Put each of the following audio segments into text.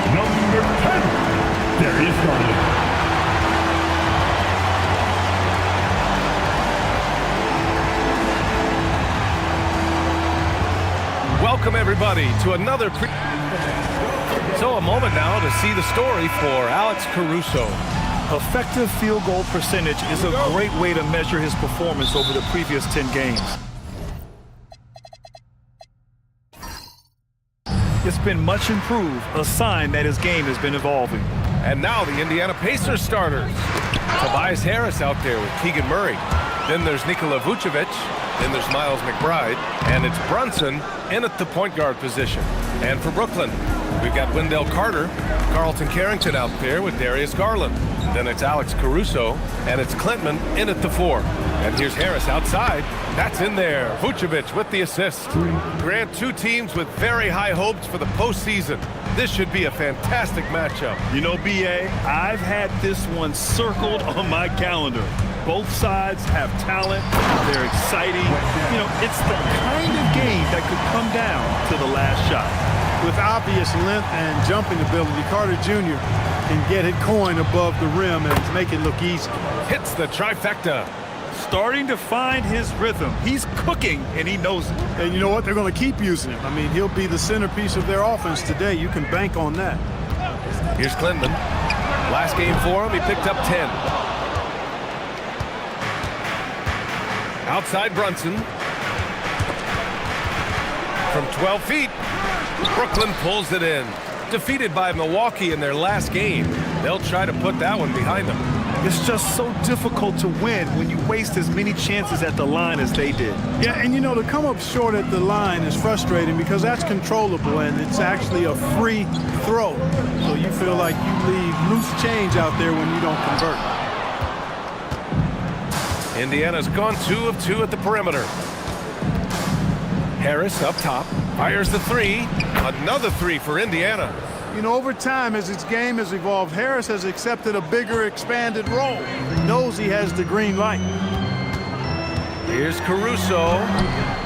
Number 10, there is Garland. Welcome everybody to another So a moment now to see the story for Alex Caruso. Effective field goal percentage is a great way to measure his performance over the previous 10 games. It's been much improved, a sign that his game has been evolving. And now the Indiana Pacers starters. Tobias Harris out there with Keegan Murray. Then there's Nikola Vucevic. Then there's Miles McBride. And it's Brunson in at the point guard position. And for Brooklyn, we've got Wendell Carter, Carlton Carrington out there with Darius Garland. Then it's Alex Caruso, and it's Klintman in at the 4. And here's Harris outside. That's in there. Vucevic with the assist. Grant, two teams with very high hopes for the postseason. This should be a fantastic matchup. You know, B.A., I've had this one circled on my calendar. Both sides have talent. They're exciting. You know, it's the kind of game that could come down to the last shot. With obvious length and jumping ability, Carter Jr. can get it going above the rim and make it look easy. Hits the trifecta. Starting to find his rhythm. He's cooking, and he knows it. And you know what? They're going to keep using him. I mean, he'll be the centerpiece of their offense today. You can bank on that. Here's Klintman. Last game for him, he picked up 10. Outside Brunson. From 12 feet, Brooklyn pulls it in. Defeated by Milwaukee in their last game. They'll try to put that one behind them. It's just so difficult to win when you waste as many chances at the line as they did. Yeah, and you know, to come up short at the line is frustrating because that's controllable and it's actually a free throw. So you feel like you leave loose change out there when you don't convert. Indiana's gone 2 of 2 at the perimeter. Harris up top, fires the 3. Another 3 for Indiana. You know, over time, as his game has evolved, Harris has accepted a bigger, expanded role. He knows he has the green light. Here's Caruso.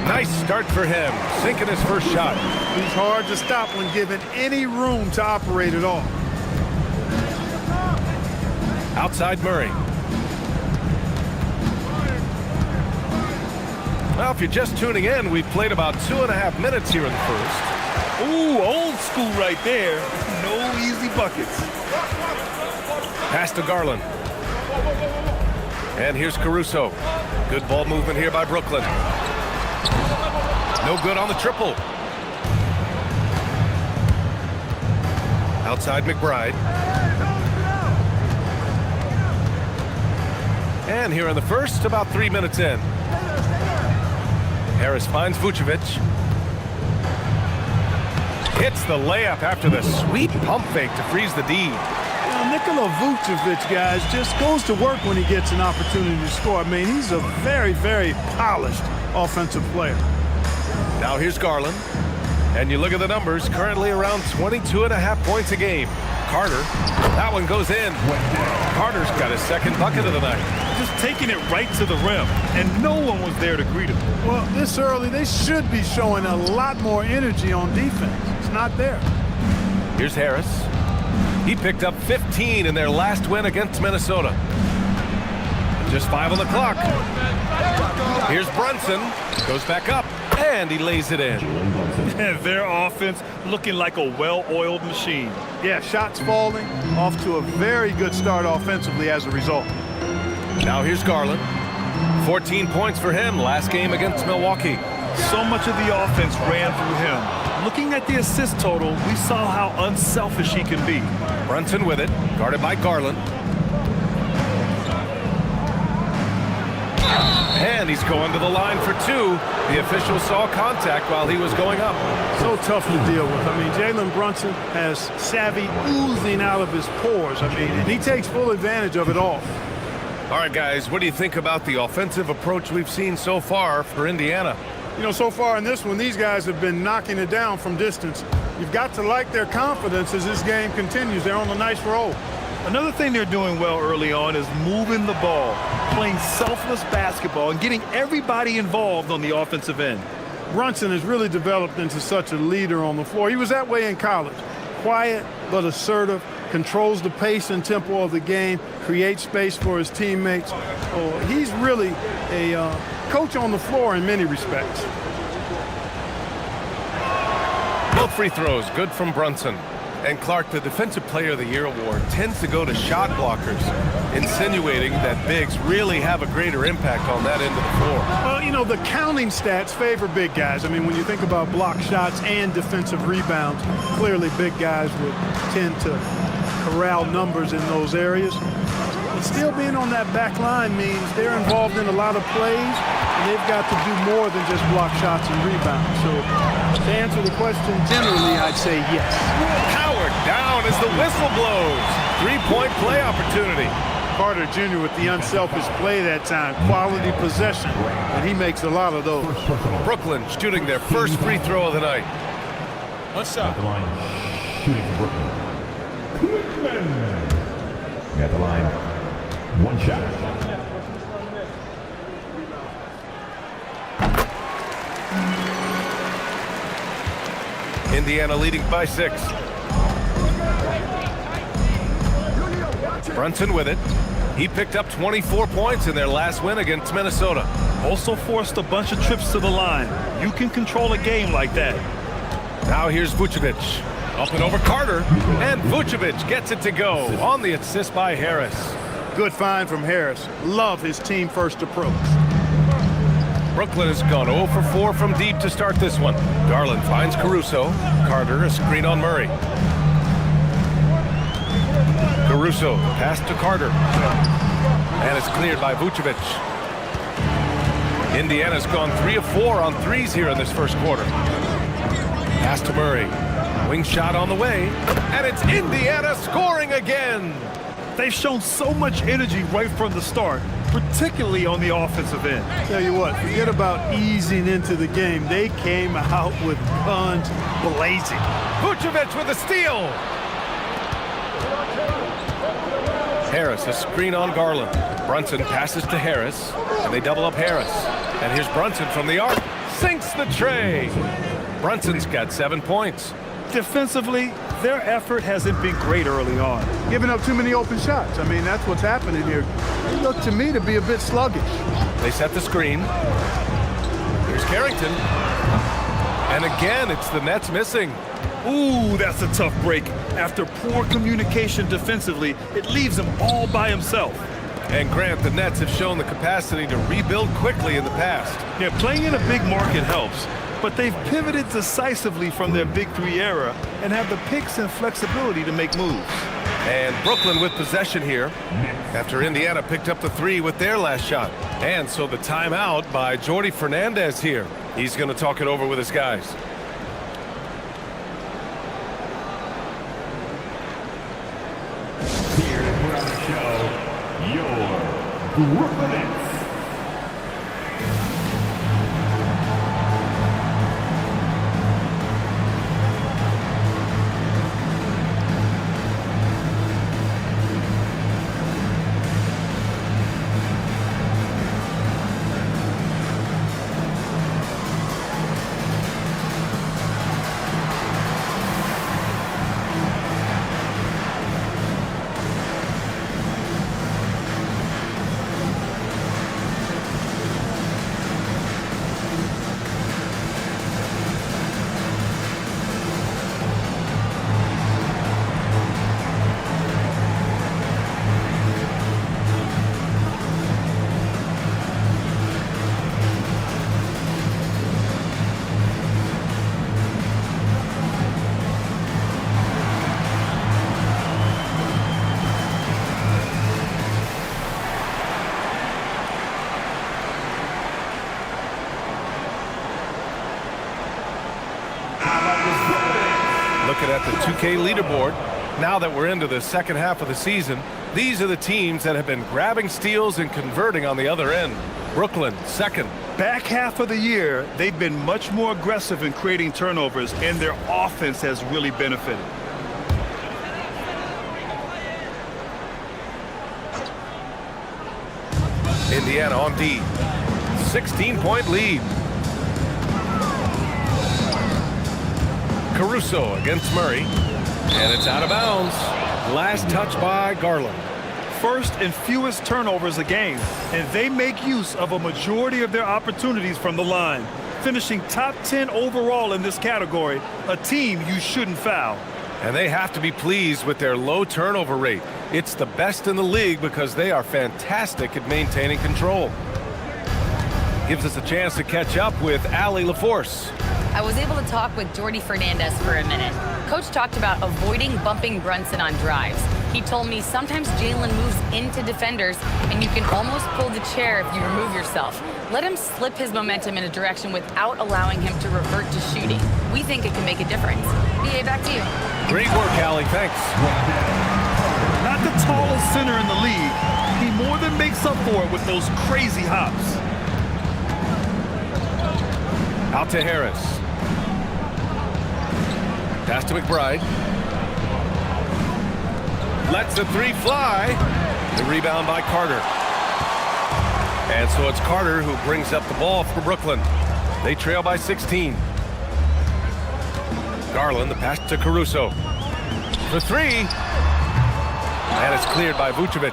Nice start for him, sinking his first shot. He's hard to stop when given any room to operate at all. Outside Murray. Well, if you're just tuning in, we've played about 2.5 minutes here in the first. Ooh, old school right there. No easy buckets. Pass to Garland. And here's Caruso. Good ball movement here by Brooklyn. No good on the triple. Outside McBride. And here in the first, about 3 minutes in. Harris finds Vucevic. Hits the layup after the sweet pump fake to freeze the D. Now, Nikola Vucevic, guys, just goes to work when he gets an opportunity to score. I mean, he's a very, very polished offensive player. Now here's Garland. And you look at the numbers, currently around 22.5 points a game. Carter, that one goes in. Carter's got his second bucket of the night. Just taking it right to the rim, and no one was there to greet him. Well, this early, they should be showing a lot more energy on defense. It's not there. Here's Harris. He picked up 15 in their last win against Minnesota. Just 5 on the clock. Here's Brunson. Goes back up, and he lays it in. Their offense looking like a well-oiled machine. Yeah, shots falling, off to a very good start offensively as a result. Now here's Garland. 14 points for him last game against Milwaukee. So much of the offense ran through him. Looking at the assist total, we saw how unselfish he can be. Brunson with it, guarded by Garland. And he's going to the line for two. The official saw contact while he was going up. So tough to deal with. I mean, Jalen Brunson has savvy oozing out of his pores. I mean, and he takes full advantage of it all. All right, guys, what do you think about the offensive approach we've seen so far for Indiana? You know, so far in this one, these guys have been knocking it down from distance. You've got to like their confidence as this game continues. They're on a nice roll. Another thing they're doing well early on is moving the ball, playing selfless basketball, and getting everybody involved on the offensive end. Brunson has really developed into such a leader on the floor. He was that way in college. Quiet but assertive, controls the pace and tempo of the game, creates space for his teammates. Oh, he's really a coach on the floor in many respects. Both free throws good from Brunson. And Clark, the Defensive Player of the Year award tends to go to shot blockers, insinuating that bigs really have a greater impact on that end of the floor. Well, you know, the counting stats favor big guys. I mean, when you think about block shots and defensive rebounds, clearly big guys would tend to corral numbers in those areas. But still being on that back line means they're involved in a lot of plays, and they've got to do more than just block shots and rebounds. So to answer the question, generally, I'd say yes. Howard down as the whistle blows. Three-point play opportunity. Carter Jr. with the unselfish play that time. Quality possession, and he makes a lot of those. Brooklyn shooting their first free throw of the night. One shot. At the line, shooting for Brooklyn. At the line, one shot. Indiana leading by 6. Brunson with it. He picked up 24 points in their last win against Minnesota. Also forced a bunch of trips to the line. You can control a game like that. Now here's Vucevic. Up and over Carter. And Vucevic gets it to go on the assist by Harris. Good find from Harris. Love his team-first approach. Brooklyn has gone 0 for 4 from deep to start this one. Garland finds Caruso. Carter a screen on Murray. Caruso pass to Carter. And it's cleared by Vucevic. Indiana's gone 3 of 4 on threes here in this first quarter. Pass to Murray. Wing shot on the way. And it's Indiana scoring again. They've shown so much energy right from the start, particularly on the offensive end. Tell you what, forget about easing into the game. They came out with guns blazing. Vucevic with a steal. Harris, a screen on Garland. Brunson passes to Harris, and they double up Harris. And here's Brunson from the arc. Sinks the tray. Brunson's got 7 points. Defensively, their effort hasn't been great early on. Giving up too many open shots. I mean, that's what's happening here. They look to me to be a bit sluggish. They set the screen. Here's Carrington. And again, it's the Nets missing. Ooh, that's a tough break. After poor communication defensively, it leaves him all by himself. And Grant, the Nets have shown the capacity to rebuild quickly in the past. Yeah, playing in a big market helps, but they've pivoted decisively from their Big Three era and have the picks and flexibility to make moves. And Brooklyn with possession here after Indiana picked up the 3 with their last shot. And so the timeout by Jordi Fernandez here. He's going to talk it over with his guys. Here to put on the show, your Brooklyn Nets. Looking at the 2K leaderboard, now that we're into the second half of the season, these are the teams that have been grabbing steals and converting on the other end. Brooklyn, second. Back half of the year, they've been much more aggressive in creating turnovers, and their offense has really benefited. Indiana on D. 16-point lead. Caruso against Murray. And it's out of bounds. Last touch by Garland. First and fewest turnovers a game, and they make use of a majority of their opportunities from the line, finishing top 10 overall in this category, a team you shouldn't foul. And they have to be pleased with their low turnover rate. It's the best in the league because they are fantastic at maintaining control. Gives us a chance to catch up with Allie LaForce. I was able to talk with Jordy Fernandez for a minute. Coach talked about avoiding bumping Brunson on drives. He told me sometimes Jalen moves into defenders and you can almost pull the chair if you remove yourself. Let him slip his momentum in a direction without allowing him to revert to shooting. We think it can make a difference. BA, back to you. Great work, Allie. Thanks. Not the tallest center in the league, he more than makes up for it with those crazy hops. Out to Harris. Pass to McBride. Lets the three fly. The rebound by Carter. And so it's Carter who brings up the ball for Brooklyn. They trail by 16. Garland, the pass to Caruso. For three. And it's cleared by Vucevic.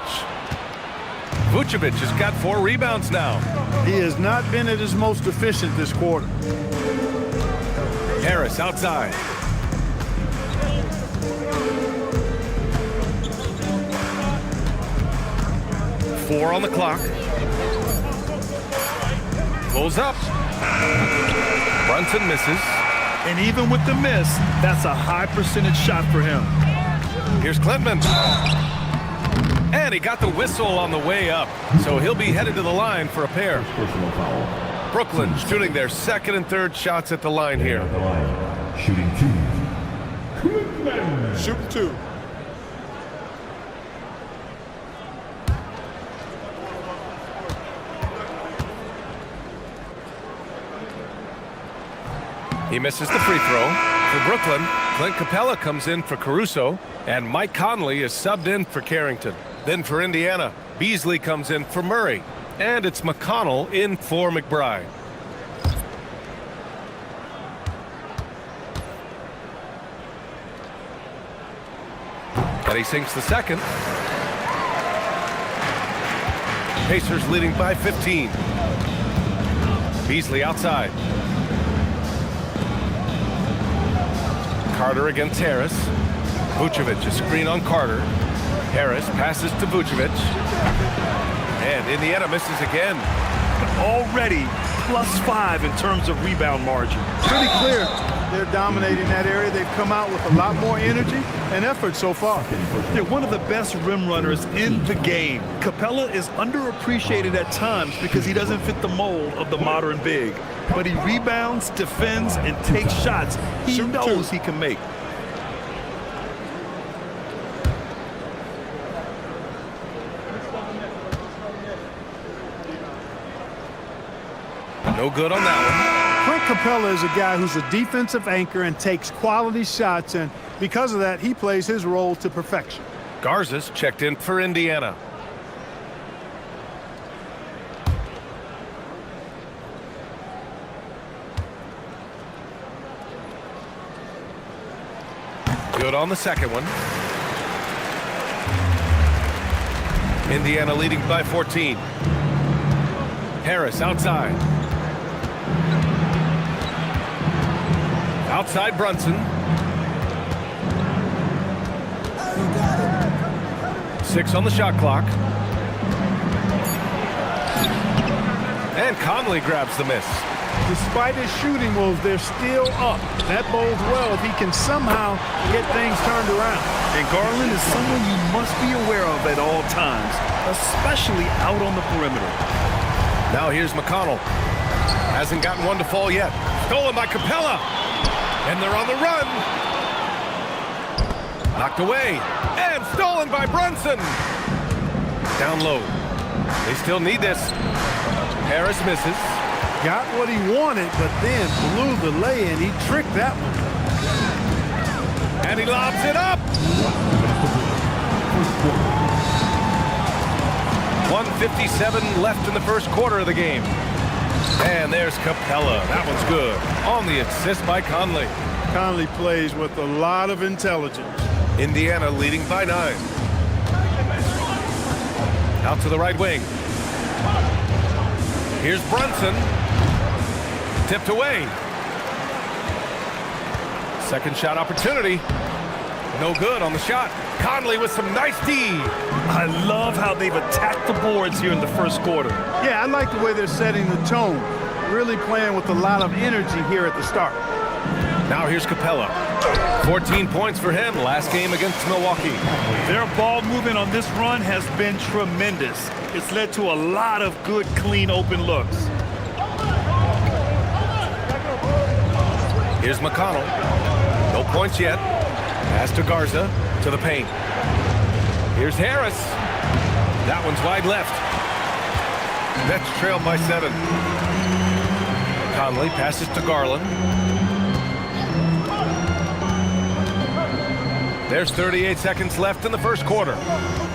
Vucevic has got 4 rebounds now. He has not been at his most efficient this quarter. Harris outside. Four on the clock. Pulls up. Brunson misses. And even with the miss, that's a high percentage shot for him. Here's Klintman. And he got the whistle on the way up. So he'll be headed to the line for a pair. Personal foul. Brooklyn shooting their second and third shots at the line here. At the line. Shooting 2. Klintman. Shooting 2. He misses the free throw. For Brooklyn, Clint Capella comes in for Caruso, and Mike Conley is subbed in for Carrington. Then for Indiana, Beasley comes in for Murray, and it's McConnell in for McBride. And he sinks the second. Pacers leading by 15. Beasley outside. Carter against Harris. Vucevic, a screen on Carter. Harris passes to Vucevic. And Indiana misses again. Already +5 in terms of rebound margin. Pretty clear they're dominating that area. They've come out with a lot more energy and effort so far. They're one of the best rim runners in the game. Capella is underappreciated at times because he doesn't fit the mold of the modern big. But he rebounds, defends, and takes shots he knows he can make. No good on that Clint Capella is a guy who's a defensive anchor and takes quality shots, and because of that, he plays his role to perfection. one. Garza's checked in for Indiana. Good on the second one. Indiana leading by 14. Harris outside. Outside Brunson. 6 on the shot clock. And Conley grabs the miss. Despite his shooting woes, they're still up. That bodes well if he can somehow get things turned around. And Garland is someone you must be aware of at all times, especially out on the perimeter. Now here's McConnell. Hasn't gotten one to fall yet. Stolen by Capella. And they're on the run. Knocked away and stolen by Brunson. Down low. They still need this. Harris misses. Got what he wanted, but then blew the lay-in. He tricked that one. And he lobs it up. 1:57 left in the first quarter of the game. And there's Capella. That one's good. On the assist by Conley. Conley plays with a lot of intelligence. Indiana leading by 9. Out to the right wing. Here's Brunson. Tipped away. Second shot opportunity. No good on the shot. Conley with some nice D. I love how they've attacked the boards here in the first quarter. Yeah, I like the way they're setting the tone. Really playing with a lot of energy here at the start. Now here's Capella. 14 points for him last game against Milwaukee. Their ball movement on this run has been tremendous. It's led to a lot of good, clean, open looks. Here's McConnell. No points yet. Pass to Garza to the paint. Here's Harris. That one's wide left. Nets trailed by 7. Conley passes to Garland. There's 38 seconds left in the first quarter.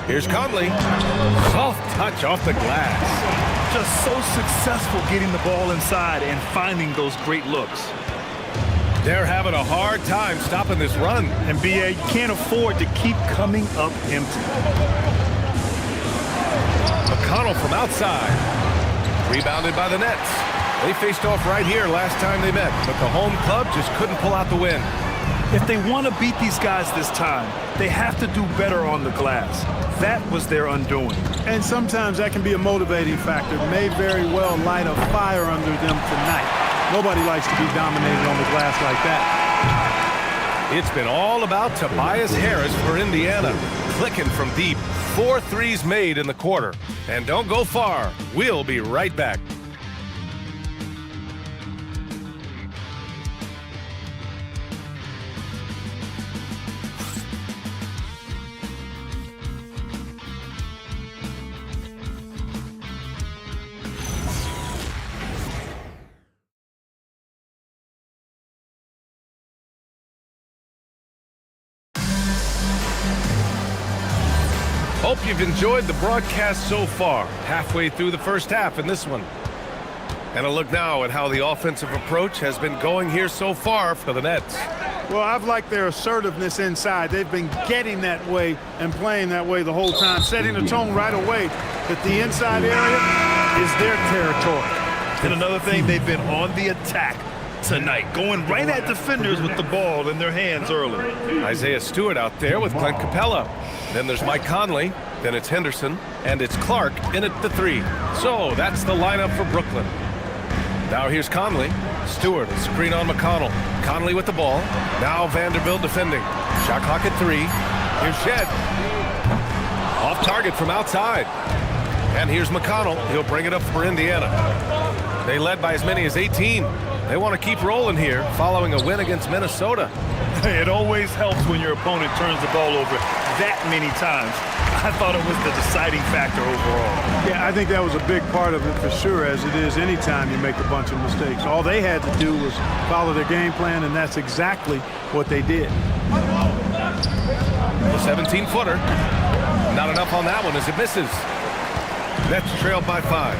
Here's Conley. Soft touch off the glass. Just so successful getting the ball inside and finding those great looks. They're having a hard time stopping this run. And B.A., you can't afford to keep coming up empty. McConnell from outside. Rebounded by the Nets. They faced off right here last time they met, but the home club just couldn't pull out the win. If they want to beat these guys this time, they have to do better on the glass. That was their undoing. And sometimes that can be a motivating factor. May very well light a fire under them tonight. Nobody likes to be dominated on the glass like that. It's been all about Tobias Harris for Indiana. Clicking from deep. 4 threes made in the quarter. And don't go far. We'll be right back. Hope you've enjoyed the broadcast so far. Halfway through the first half in this one. And a look now at how the offensive approach has been going here so far for the Nets. Well, I've liked their assertiveness inside. They've been getting that way and playing that way the whole time, setting the tone right away that the inside area is their territory. And another thing, they've been on the attack tonight, going right at defenders with the ball in their hands early. Isaiah Stewart out there with Clint Capella. Then there's Mike Conley. Then it's Henderson. And it's Clark in at the 3. So that's the lineup for Brooklyn. Now here's Conley. Stewart, screen on McConnell. Conley with the ball. Now Vanderbilt defending. Shot clock at 3. Here's Shed. Off target from outside. And here's McConnell. He'll bring it up for Indiana. They led by as many as 18. They want to keep rolling here following a win against Minnesota. It always helps when your opponent turns the ball over that many times. I thought it was the deciding factor overall. Yeah, I think that was a big part of it for sure, as it is anytime you make a bunch of mistakes. All they had to do was follow their game plan, and that's exactly what they did. The 17-footer. Not enough on that one as it misses. Nets trailed by 5.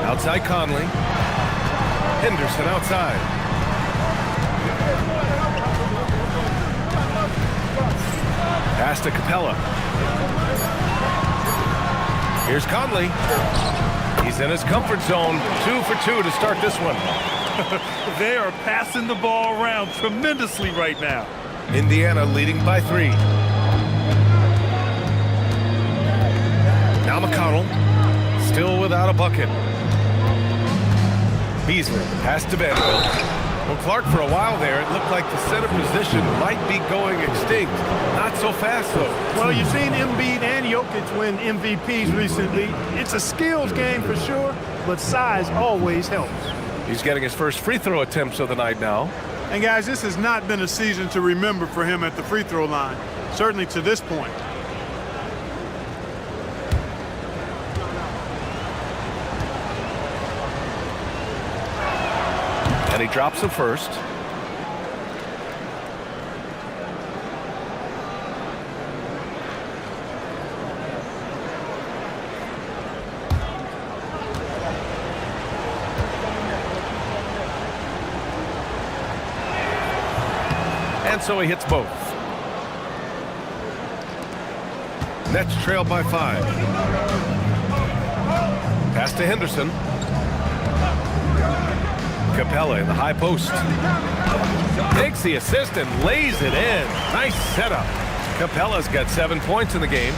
Outside Conley. Henderson outside. Pass to Capella. Here's Conley. He's in his comfort zone. 2 for 2 to start this one. They are passing the ball around tremendously right now. Indiana leading by 3. Now McConnell. Still without a bucket. Beasley, pass to Vanderbilt. Well, Clark, for a while there, it looked like the center position might be going extinct. Not so fast, though. Well, you've seen Embiid and Jokic win MVPs recently. It's a skills game for sure, but size always helps. He's getting his first free throw attempts of the night now. And guys, this has not been a season to remember for him at the free throw line, certainly to this point. And he drops the first. And so he hits both. Nets trail by 5. Pass to Henderson. Capella in the high post. Takes the assist and lays it in. Nice setup. Capella's got 7 points in the game.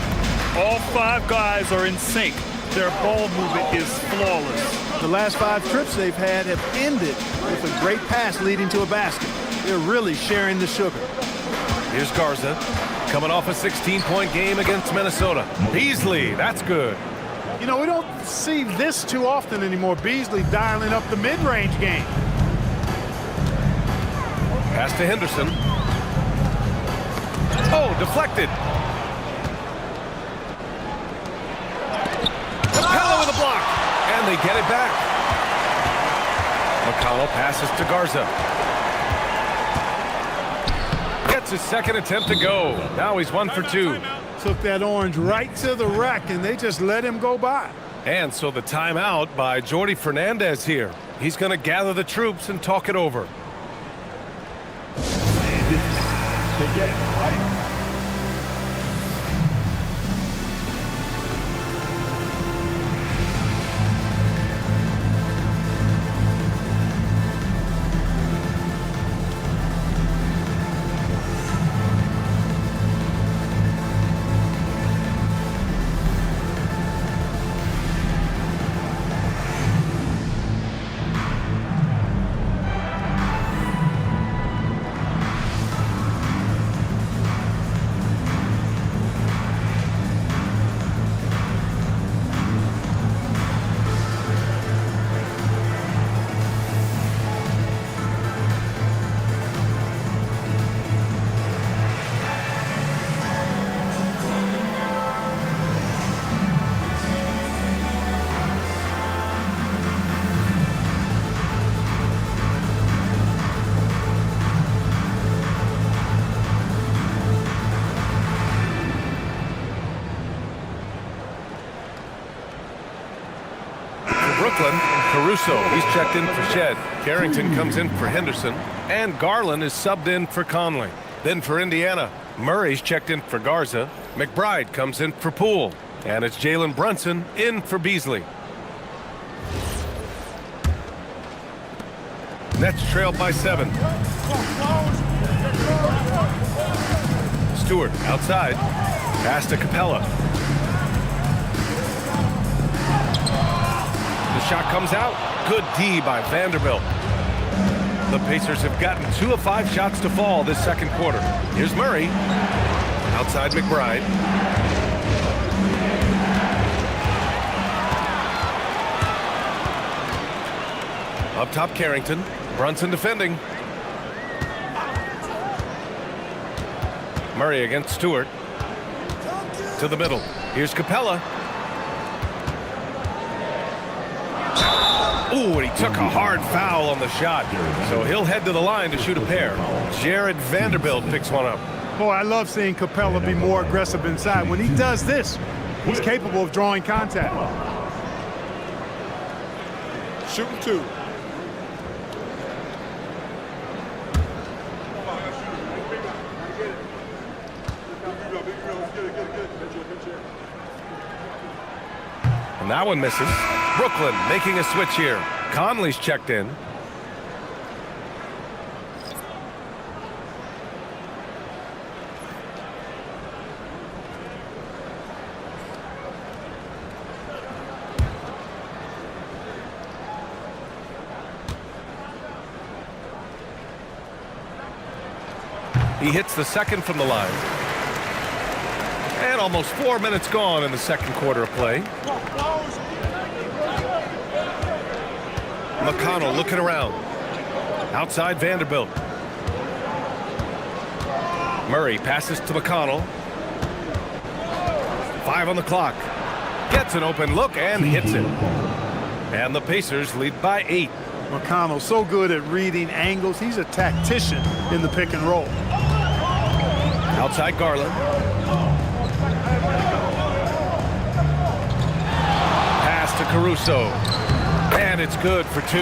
All 5 guys are in sync. Their ball movement is flawless. The last 5 trips they've had have ended with a great pass leading to a basket. They're really sharing the sugar. Here's Garza, coming off a 16-point game against Minnesota. Beasley, that's good. You know, we don't see this too often anymore. Beasley dialing up the mid-range game. Pass to Henderson. Oh, deflected. Capella with a block. And they get it back. McConnell passes to Garza. Gets his second attempt to go. Now he's 1 for 2. Took that orange right to the rack, and they just let him go by. And so the timeout by Jordy Fernandez here. He's going to gather the troops and talk it over. Brooklyn, Caruso, he's checked in for Shed. Carrington comes in for Henderson. And Garland is subbed in for Conley. Then for Indiana, Murray's checked in for Garza. McBride comes in for Poole. And it's Jalen Brunson in for Beasley. Nets trail by 7. Stewart outside. Pass to Capella. The shot comes out. Good D by Vanderbilt. The Pacers have gotten 2 of 5 shots to fall this second quarter. Here's Murray. Outside McBride. Up top Carrington. Brunson defending. Murray against Stewart. To the middle. Here's Capella. Ooh, and he took a hard foul on the shot. So he'll head to the line to shoot a pair. Jared Vanderbilt picks one up. Boy, I love seeing Capella be more aggressive inside. When he does this, he's capable of drawing contact. Shooting 2. And that one misses. Brooklyn making a switch here. Conley's checked in. He hits the second from the line. And almost 4 minutes gone in the second quarter of play. McConnell looking around. Outside Vanderbilt. Murray passes to McConnell. 5 on the clock. Gets an open look and hits it. And the Pacers lead by 8. McConnell so good at reading angles. He's a tactician in the pick and roll. Outside Garland. Pass to Caruso. And it's good for 2.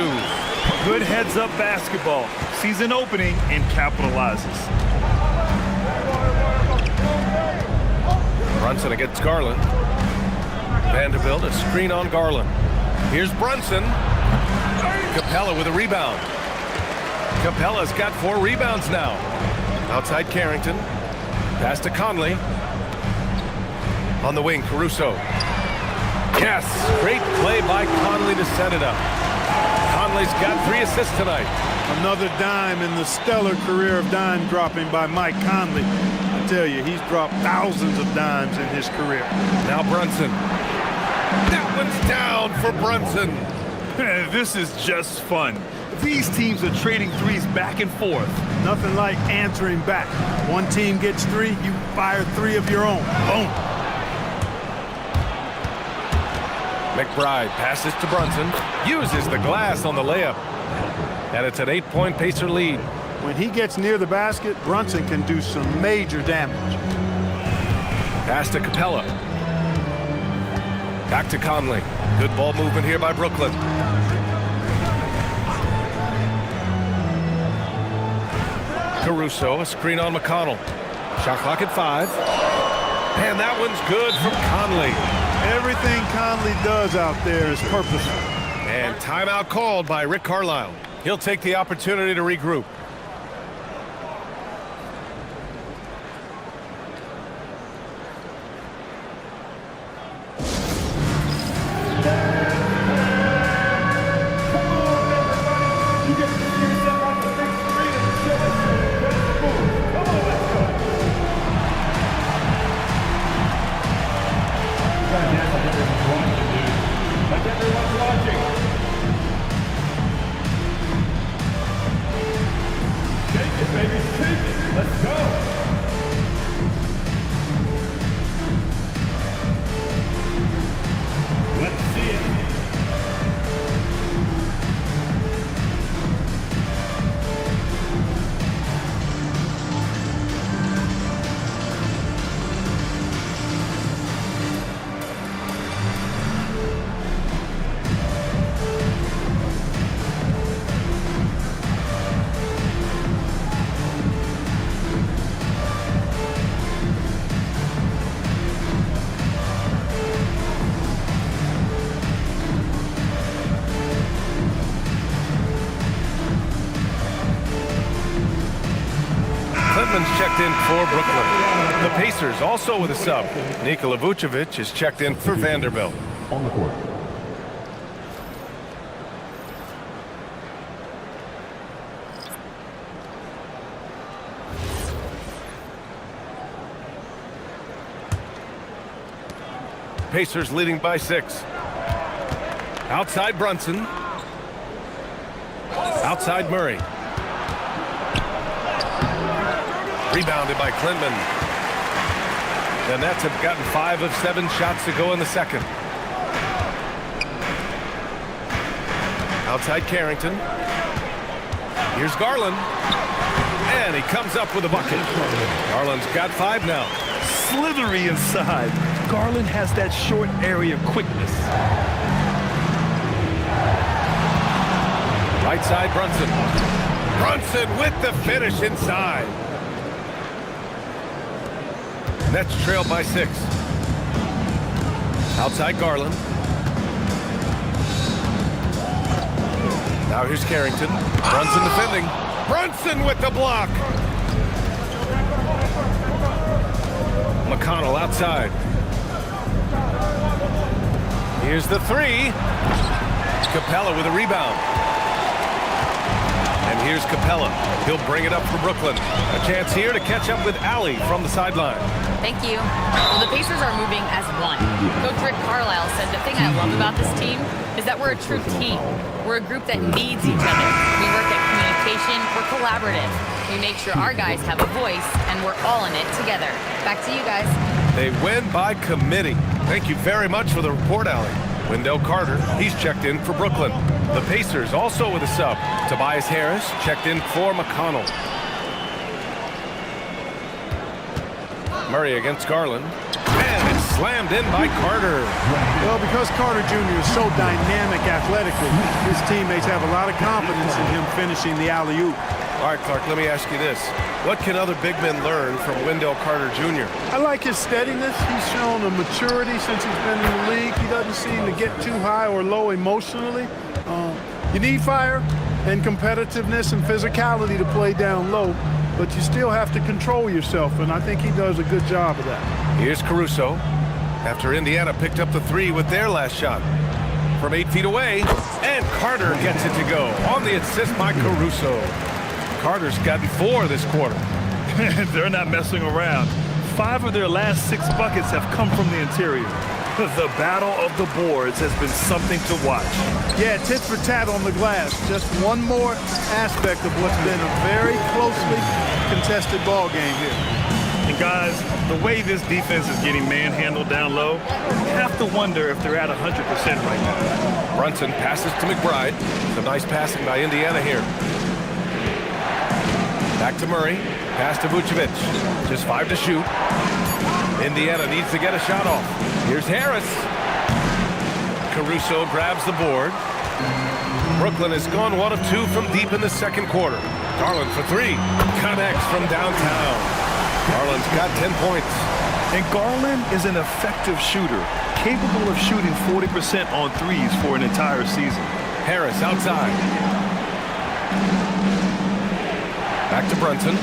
Good heads-up basketball. Sees an opening and capitalizes. Brunson against Garland. Vanderbilt, a screen on Garland. Here's Brunson. Capella with a rebound. Capella's got 4 rebounds now. Outside Carrington. Pass to Conley. On the wing, Caruso. Yes, great play by Conley to set it up. Conley's got 3 assists tonight. Another dime in the stellar career of dime dropping by Mike Conley. I tell you, he's dropped thousands of dimes in his career. Now Brunson. That one's down for Brunson. This is just fun. These teams are trading threes back and forth. Nothing like answering back. One team gets 3, you fire 3 of your own. Boom. McBride passes to Brunson. Uses the glass on the layup. And it's an 8-point Pacer lead. When he gets near the basket, Brunson can do some major damage. Pass to Capella. Back to Conley. Good ball movement here by Brooklyn. Caruso, a screen on McConnell. Shot clock at 5. And that one's good from Conley. Everything Conley does out there is purposeful. And timeout called by Rick Carlisle. He'll take the opportunity to regroup. Checked in for Brooklyn. The Pacers also with a sub. Nikola Vucevic is checked in for Vanderbilt. On the court. Pacers leading by 6. Outside Brunson. Outside Murray. Rebounded by Klintman. The Nets have gotten 5 of 7 shots to go in the second. Outside Carrington. Here's Garland. And he comes up with a bucket. Garland's got 5 now. Slithery inside. Garland has that short area quickness. Right side Brunson. Brunson with the finish inside. Nets trailed by 6. Outside Garland. Now here's Carrington. Brunson defending. Brunson with the block. McConnell outside. Here's the 3. Capella with a rebound. And here's Capella. He'll bring it up for Brooklyn. A chance here to catch up with Allie from the sideline. Thank you. Well, the Pacers are moving as one. Coach Rick Carlisle said the thing I love about this team is that we're a true team. We're a group that needs each other. We work at communication, we're collaborative. We make sure our guys have a voice, and we're all in it together. Back to you guys. They win by committee. Thank you very much for the report, Allie. Wendell Carter, he's checked in for Brooklyn. The Pacers also with a sub. Tobias Harris checked in for McConnell. Murray against Garland. And it's slammed in by Carter. Well, because Carter Jr. is so dynamic athletically, his teammates have a lot of confidence in him finishing the alley-oop. All right, Clark, let me ask you this. What can other big men learn from Wendell Carter Jr.? I like his steadiness. He's shown a maturity since he's been in the league. He doesn't seem to get too high or low emotionally. You need fire and competitiveness and physicality to play down low, but you still have to control yourself, and I think he does a good job of that. Here's Caruso. After Indiana picked up the three with their last shot from 8 feet away, and Carter gets it to go on the assist by Caruso. Carter's gotten 4 this quarter. They're not messing around. 5 of their last 6 buckets have come from the interior. The battle of the boards has been something to watch. Yeah, tit for tat on the glass. Just one more aspect of what's been a very closely contested ball game here. And guys, the way this defense is getting manhandled down low, you have to wonder if they're at 100% right now. Brunson passes to McBride. Some nice passing by Indiana here. Back to Murray. Pass to Vucevic. Just 5 to shoot. Indiana needs to get a shot off. Here's Harris. Caruso grabs the board. Brooklyn has gone 1 of 2 from deep in the second quarter. Garland for 3. Connects from downtown. Garland's got 10 points. And Garland is an effective shooter, capable of shooting 40% on threes for an entire season. Harris outside. Back to Brunson.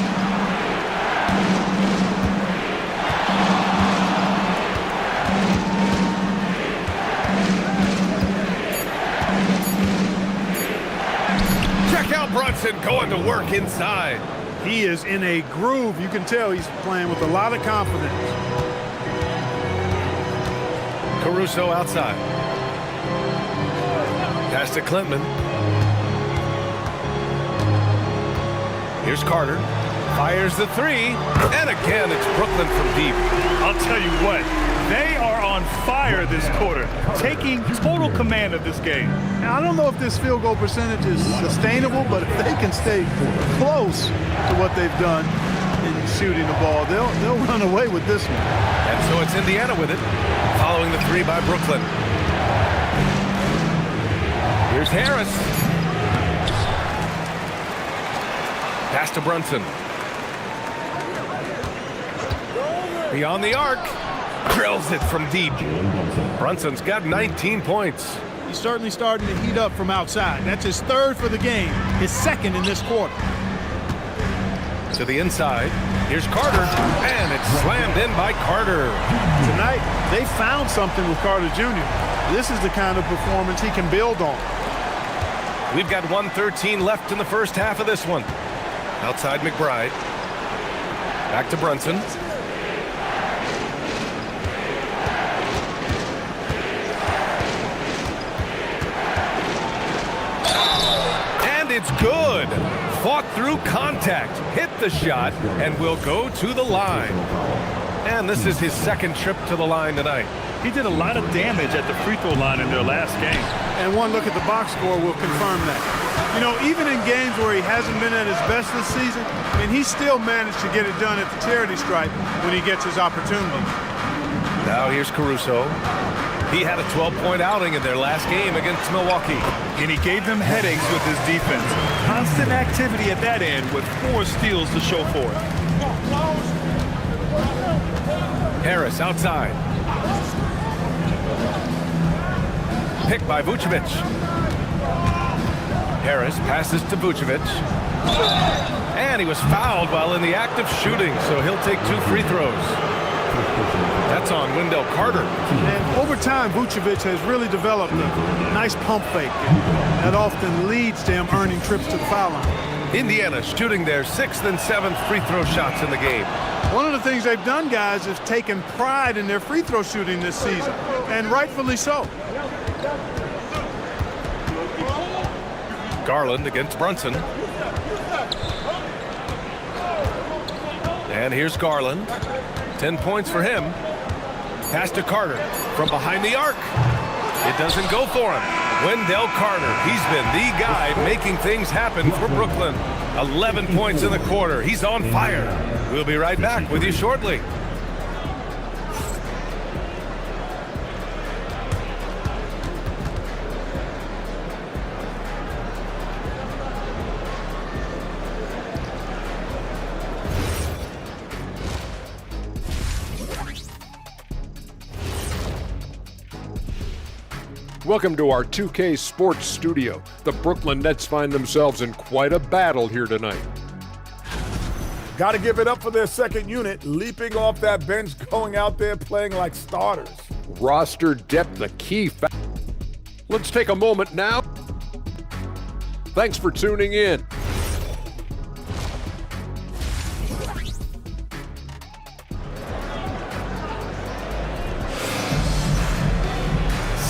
Check out Brunson going to work inside. He is in a groove. You can tell he's playing with a lot of confidence. Caruso outside. Pass to Clinton. Here's Carter. Fires the 3. And again, it's Brooklyn from deep. I'll tell you what, they are on fire this quarter, taking total command of this game. Now, I don't know if this field goal percentage is sustainable, but if they can stay close to what they've done in shooting the ball, they'll run away with this one. And so it's Indiana with it, following the 3 by Brooklyn. Here's Harris. Pass to Brunson. Beyond the arc. Drills it from deep. Brunson's got 19 points. He's certainly starting to heat up from outside. That's his 3rd for the game, his 2nd in this quarter. To the inside. Here's Carter. And it's slammed in by Carter. Tonight, they found something with Carter Jr. This is the kind of performance he can build on. We've got 1:13 left in the first half of this one. Outside McBride. Back to Brunson. And it's good. Fought through contact. Hit the shot and will go to the line. And this is his 2nd trip to the line tonight. He did a lot of damage at the free throw line in their last game. And one look at the box score will confirm that. You know, even in games where he hasn't been at his best this season, I mean, he still managed to get it done at the charity stripe when he gets his opportunity. Now here's Caruso. He had a 12-point outing in their last game against Milwaukee. And he gave them headaches with his defense. Constant activity at that end with 4 steals to show for it. Harris outside. Picked by Vucevic. Harris passes to Vucevic. And he was fouled while in the act of shooting, so he'll take 2 free throws. That's on Wendell Carter. And over time, Vucevic has really developed a nice pump fake. That often leads to him earning trips to the foul line. Indiana shooting their 6th and 7th free throw shots in the game. One of the things they've done, guys, is taken pride in their free throw shooting this season, and rightfully so. Garland against Brunson. And here's Garland. 10 points for him. Pass to Carter from behind the arc. It doesn't go for him. Wendell Carter, he's been the guy making things happen for Brooklyn. 11 points in the quarter. He's on fire. We'll be right back with you shortly. Welcome to our 2K Sports Studio. The Brooklyn Nets find themselves in quite a battle here tonight. Got to give it up for their second unit, leaping off that bench, going out there playing like starters. Roster depth, a key factor. Let's take a moment now. Thanks for tuning in.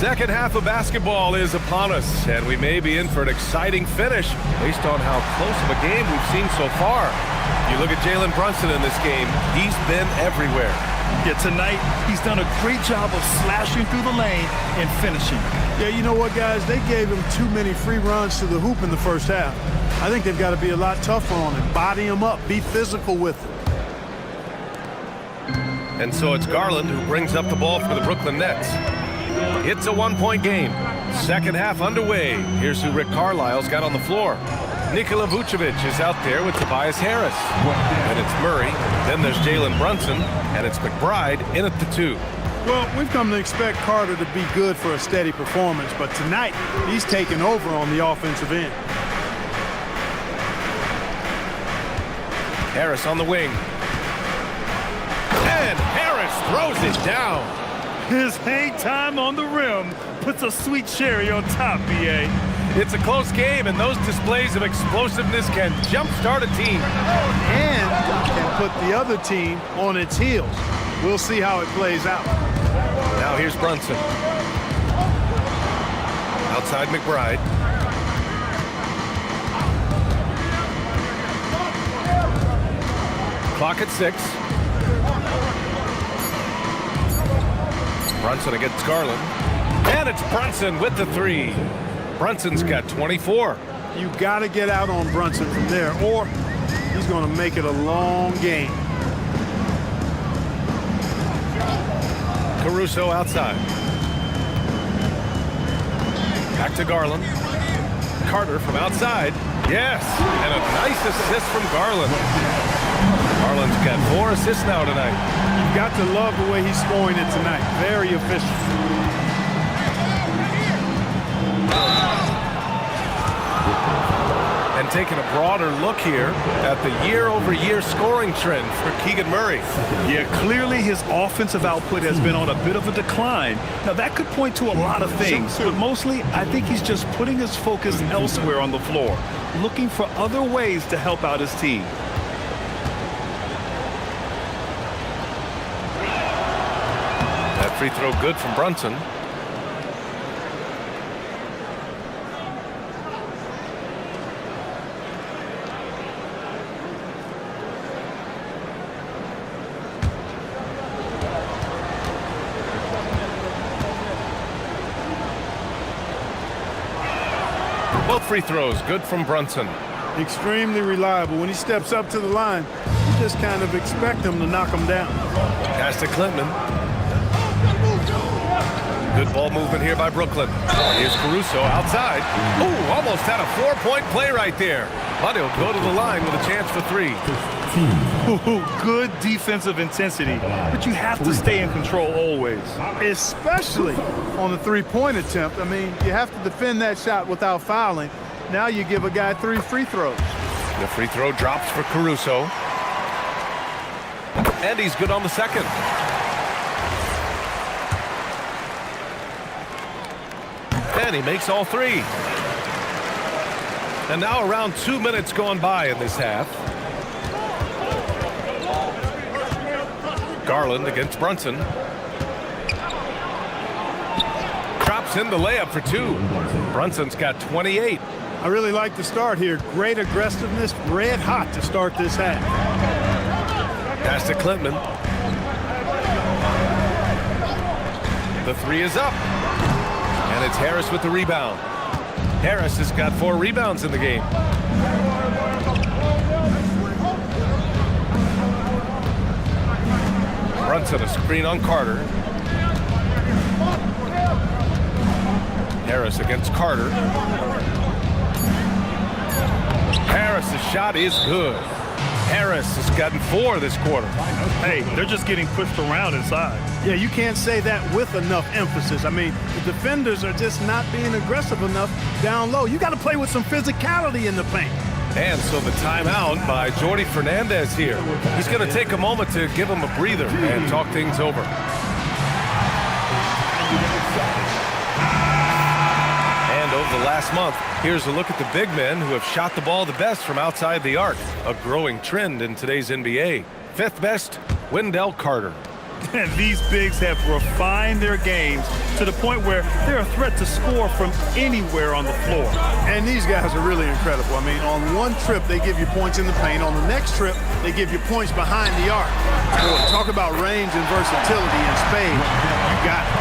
Second half of basketball is upon us, and we may be in for an exciting finish based on how close of a game we've seen so far. You look at Jalen Brunson in this game, he's been everywhere. Yeah, tonight he's done a great job of slashing through the lane and finishing. Yeah, you know what, guys? They gave him too many free runs to the hoop in the first half. I think they've got to be a lot tougher on him. Body him up. Be physical with him. And so it's Garland who brings up the ball for the Brooklyn Nets. It's a one-point game. Second half underway. Here's who Rick Carlisle's got on the floor. Nikola Vucevic is out there with Tobias Harris. And it's Murray. Then there's Jalen Brunson. And it's McBride in at the 2. Well, we've come to expect Carter to be good for a steady performance, but tonight he's taken over on the offensive end. Harris on the wing. And Harris throws it down. His hang time on the rim puts a sweet cherry on top, B.A. It's a close game, and those displays of explosiveness can jumpstart a team. And can put the other team on its heels. We'll see how it plays out. Now here's Brunson. Outside McBride. Clock at 6. Brunson against Garland. And it's Brunson with the 3. Brunson's got 24. You got to get out on Brunson from there, or he's going to make it a long game. Caruso outside. Back to Garland. Carter from outside. Yes, and a nice assist from Garland. Garland's got 4 assists now tonight. You've got to love the way he's scoring it tonight. Very efficient. And taking a broader look here at the year-over-year scoring trend for Keegan Murray. Yeah, clearly his offensive output has been on a bit of a decline. Now, that could point to a lot of things, but mostly I think he's just putting his focus elsewhere on the floor, looking for other ways to help out his team. That free throw good from Brunson. Both free throws good from Brunson. Extremely reliable. When he steps up to the line, you just kind of expect him to knock him down. Pass to Clinton. Good ball movement here by Brooklyn. Here's Caruso outside. Ooh, almost had a 4-point play right there. But he'll go to the line with a chance for 3. Ooh, good defensive intensity, but you have to stay in control always. Especially on the three-point attempt. I mean, you have to defend that shot without fouling. Now you give a guy 3 free throws. The free throw drops for Caruso. And he's good on the second. And he makes all 3. And now around 2 minutes gone by in this half. Garland against Brunson. Drops in the layup for 2. Brunson's got 28. I really like the start here. Great aggressiveness, red hot to start this half. Pass to Clinton. The three is up. And it's Harris with the rebound. Harris has got 4 rebounds in the game. Brunson, a screen on Carter. Harris against Carter. Harris's shot is good. Harris has gotten 4 this quarter. Hey, they're just getting pushed around inside. Yeah, you can't say that with enough emphasis. I mean, the defenders are just not being aggressive enough down low. You got to play with some physicality in the paint. And so the timeout by Jordy Fernandez here. He's going to take a moment to give him a breather and talk things over. And over the last month, here's a look at the big men who have shot the ball the best from outside the arc. A growing trend in today's NBA. 5th best, Wendell Carter. And these bigs have refined their games to the point where they're a threat to score from anywhere on the floor. And these guys are really incredible. I mean, on one trip, they give you points in the paint. On the next trip, they give you points behind the arc. Boy, talk about range and versatility in spades. You got it.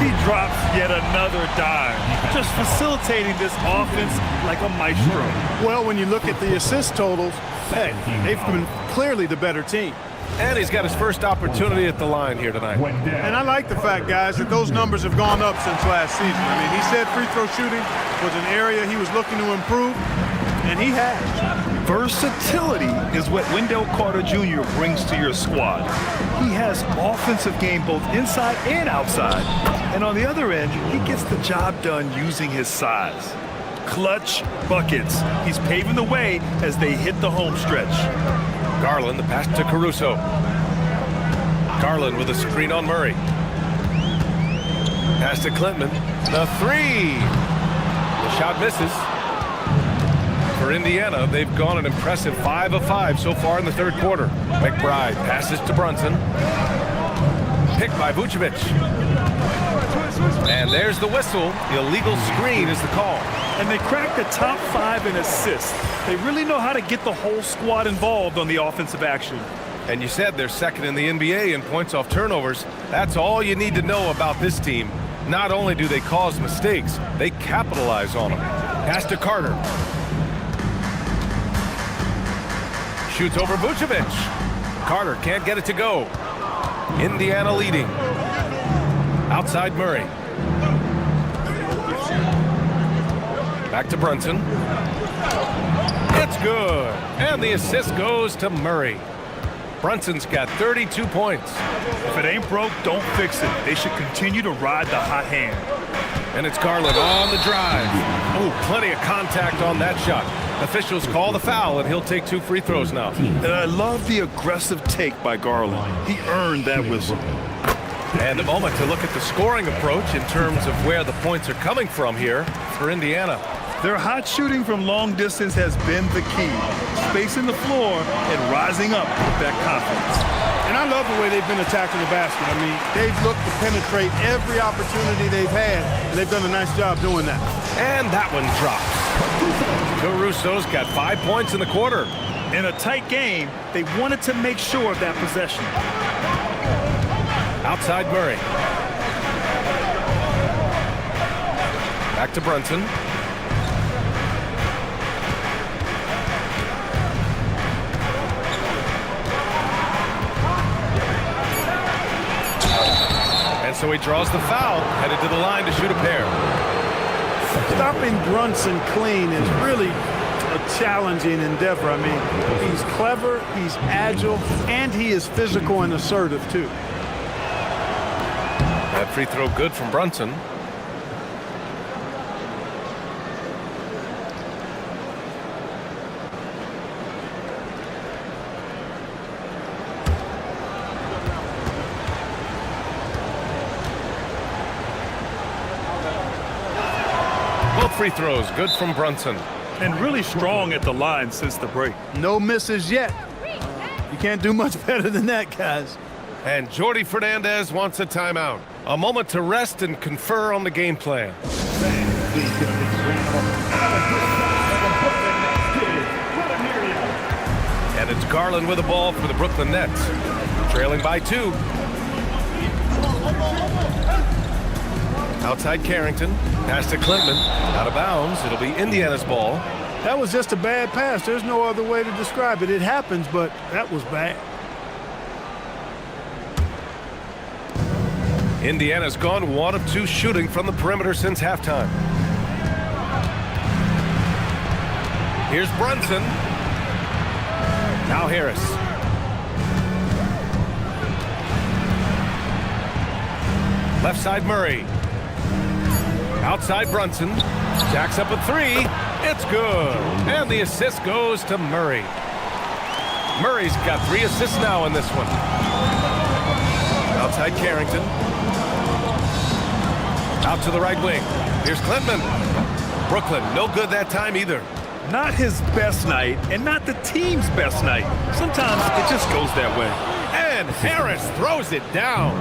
He drops yet another dime, just facilitating this offense like a maestro. Well, when you look at the assist totals, hey, they've been clearly the better team. And he's got his first opportunity at the line here tonight. And I like the fact, guys, that those numbers have gone up since last season. I mean, he said free throw shooting was an area he was looking to improve, and he has. Versatility is what Wendell Carter Jr. brings to your squad. He has offensive game both inside and outside. And on the other end, he gets the job done using his size. Clutch buckets. He's paving the way as they hit the home stretch. Garland, the pass to Caruso. Garland with a screen on Murray. Pass to Clinton. The 3. The shot misses. For Indiana, they've gone an impressive 5 of 5 so far in the 3rd quarter. McBride passes to Brunson. Picked by Vucevic. And there's the whistle. The illegal screen is the call. And they cracked the top 5 in assists. They really know how to get the whole squad involved on the offensive action. And you said they're 2nd in the NBA in points off turnovers. That's all you need to know about this team. Not only do they cause mistakes, they capitalize on them. Pass to Carter. Shoots over Vucevic. Carter can't get it to go. Indiana leading. Outside Murray. Back to Brunson. It's good. And the assist goes to Murray. Brunson's got 32 points. If it ain't broke, don't fix it. They should continue to ride the hot hand. And it's Garland on the drive. Oh, plenty of contact on that shot. Officials call the foul, and he'll take 2 free throws now. And I love the aggressive take by Garland. He earned that whistle. And a moment to look at the scoring approach in terms of where the points are coming from here for Indiana. Their hot shooting from long distance has been the key. Spacing the floor and rising up with that confidence. And I love the way they've been attacking the basket. I mean, they've looked to penetrate every opportunity they've had, and they've done a nice job doing that. And that one drops. Caruso's got 5 points in the quarter. In a tight game, they wanted to make sure of that possession. Outside Murray. Back to Brunson. And so he draws the foul, headed to the line to shoot a pair. Stopping Brunson clean is really a challenging endeavor. I mean, he's clever, he's agile, and he is physical and assertive, too. That free throw good from Brunson. Both free throws good from Brunson. And really strong at the line since the break. No misses yet. You can't do much better than that, guys. And Jordy Fernandez wants a timeout. A moment to rest and confer on the game plan. And it's Garland. Garland with the ball for the Brooklyn Nets. Trailing by 2. Outside Carrington. Pass to Klintman. Out of bounds. It'll be Indiana's ball. That was just a bad pass. There's no other way to describe it. It happens, but that was bad. Indiana's gone 1 of 2 shooting from the perimeter since halftime. Here's Brunson. Now Harris. Left side Murray. Outside Brunson. Jacks up a 3. It's good. And the assist goes to Murray. Murray's got 3 assists now in this one. Outside Carrington. Out to the right wing. Here's Klintman. Brooklyn, no good that time either. Not his best night, and not the team's best night. Sometimes it just goes that way. And Harris throws it down.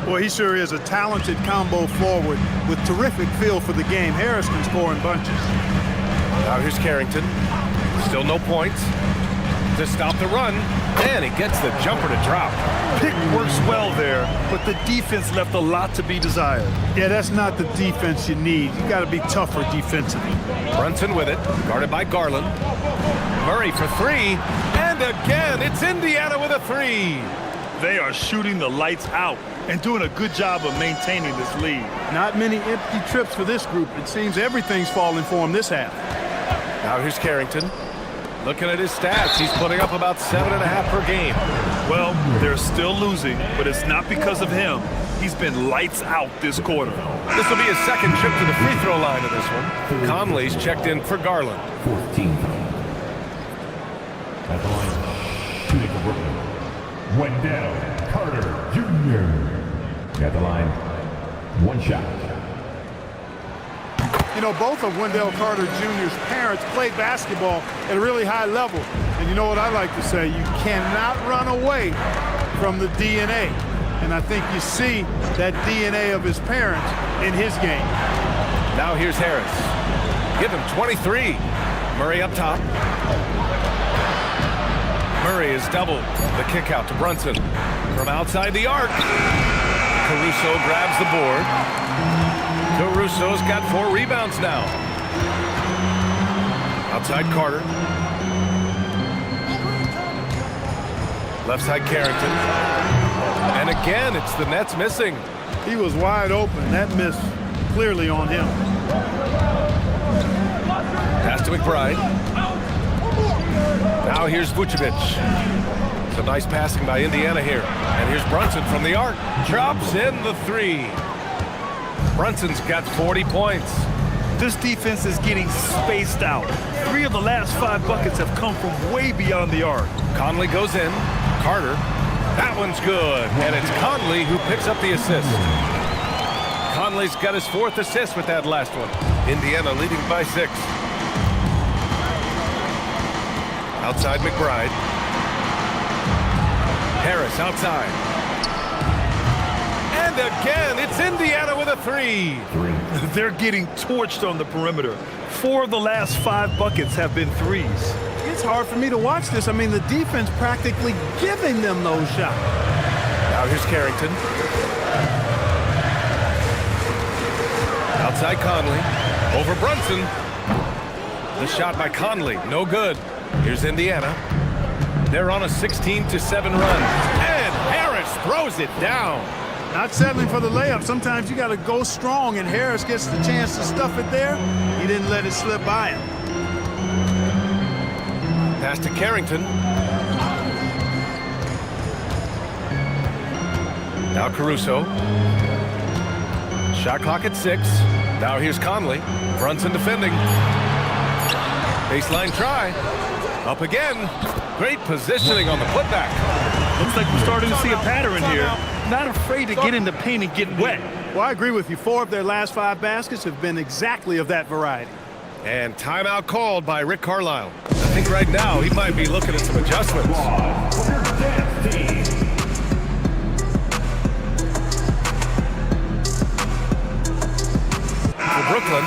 Boy, he sure is a talented combo forward with terrific feel for the game. Harris can score in bunches. Now here's Carrington. Still no points. To stop the run. And he gets the jumper to drop. Pick works well there, but the defense left a lot to be desired. Yeah, that's not the defense you need. You got to be tougher defensively. Brunson with it. Guarded by Garland. Murray for 3. And again, it's Indiana with a 3. They are shooting the lights out and doing a good job of maintaining this lead. Not many empty trips for this group. It seems everything's falling for him this half. Now here's Carrington. Looking at his stats, he's putting up about 7.5 per game. Well, they're still losing, but it's not because of him. He's been lights out this quarter. This will be his second trip to the free throw line of this one. Conley's checked in for Garland. 14. At the line, shooting for Brooklyn. Wendell Carter Jr. At the line, 1 shot. You know, both of Wendell Carter Jr.'s parents played basketball at a really high level. And you know what I like to say? You cannot run away from the DNA. And I think you see that DNA of his parents in his game. Now here's Harris. Give him 23. Murray up top. Murray is doubled. The kick out to Brunson. From outside the arc. Caruso grabs the board. Caruso's got 4 rebounds now. Outside Carter. Left side Carrington. And again, it's the Nets missing. He was wide open. That miss clearly on him. Pass to McBride. Now here's Vucevic. Some nice passing by Indiana here. And here's Brunson from the arc. Drops in the 3. Brunson's got 40 points. This defense is getting spaced out. 3 of the last 5 buckets have come from way beyond the arc. Conley goes in. Carter. That one's good. And it's Conley who picks up the assist. Conley's got his 4th assist with that last one. Indiana leading by 6. Outside McBride. Harris outside. And again, it's Indiana with a 3. They're getting torched on the perimeter. 4 of the last 5 buckets have been 3s. It's hard for me to watch this. I mean, the defense practically giving them those shots. Now here's Carrington. Outside Conley. Over Brunson. The shot by Conley. No good. Here's Indiana. They're on a 16-7 run. And Harris throws it down. Not settling for the layup. Sometimes you got to go strong, and Harris gets the chance to stuff it there. He didn't let it slip by him. Pass to Carrington. Now Caruso. Shot clock at 6. Now here's Conley. Brunson defending. Baseline try. Up again. Great positioning on the putback. Looks like we're starting to see a pattern here. Not afraid to get in the paint and get wet. Well, I agree with you. 4 of their last 5 baskets have been exactly of that variety. And timeout called by Rick Carlisle. I think right now he might be looking at some adjustments. For Brooklyn,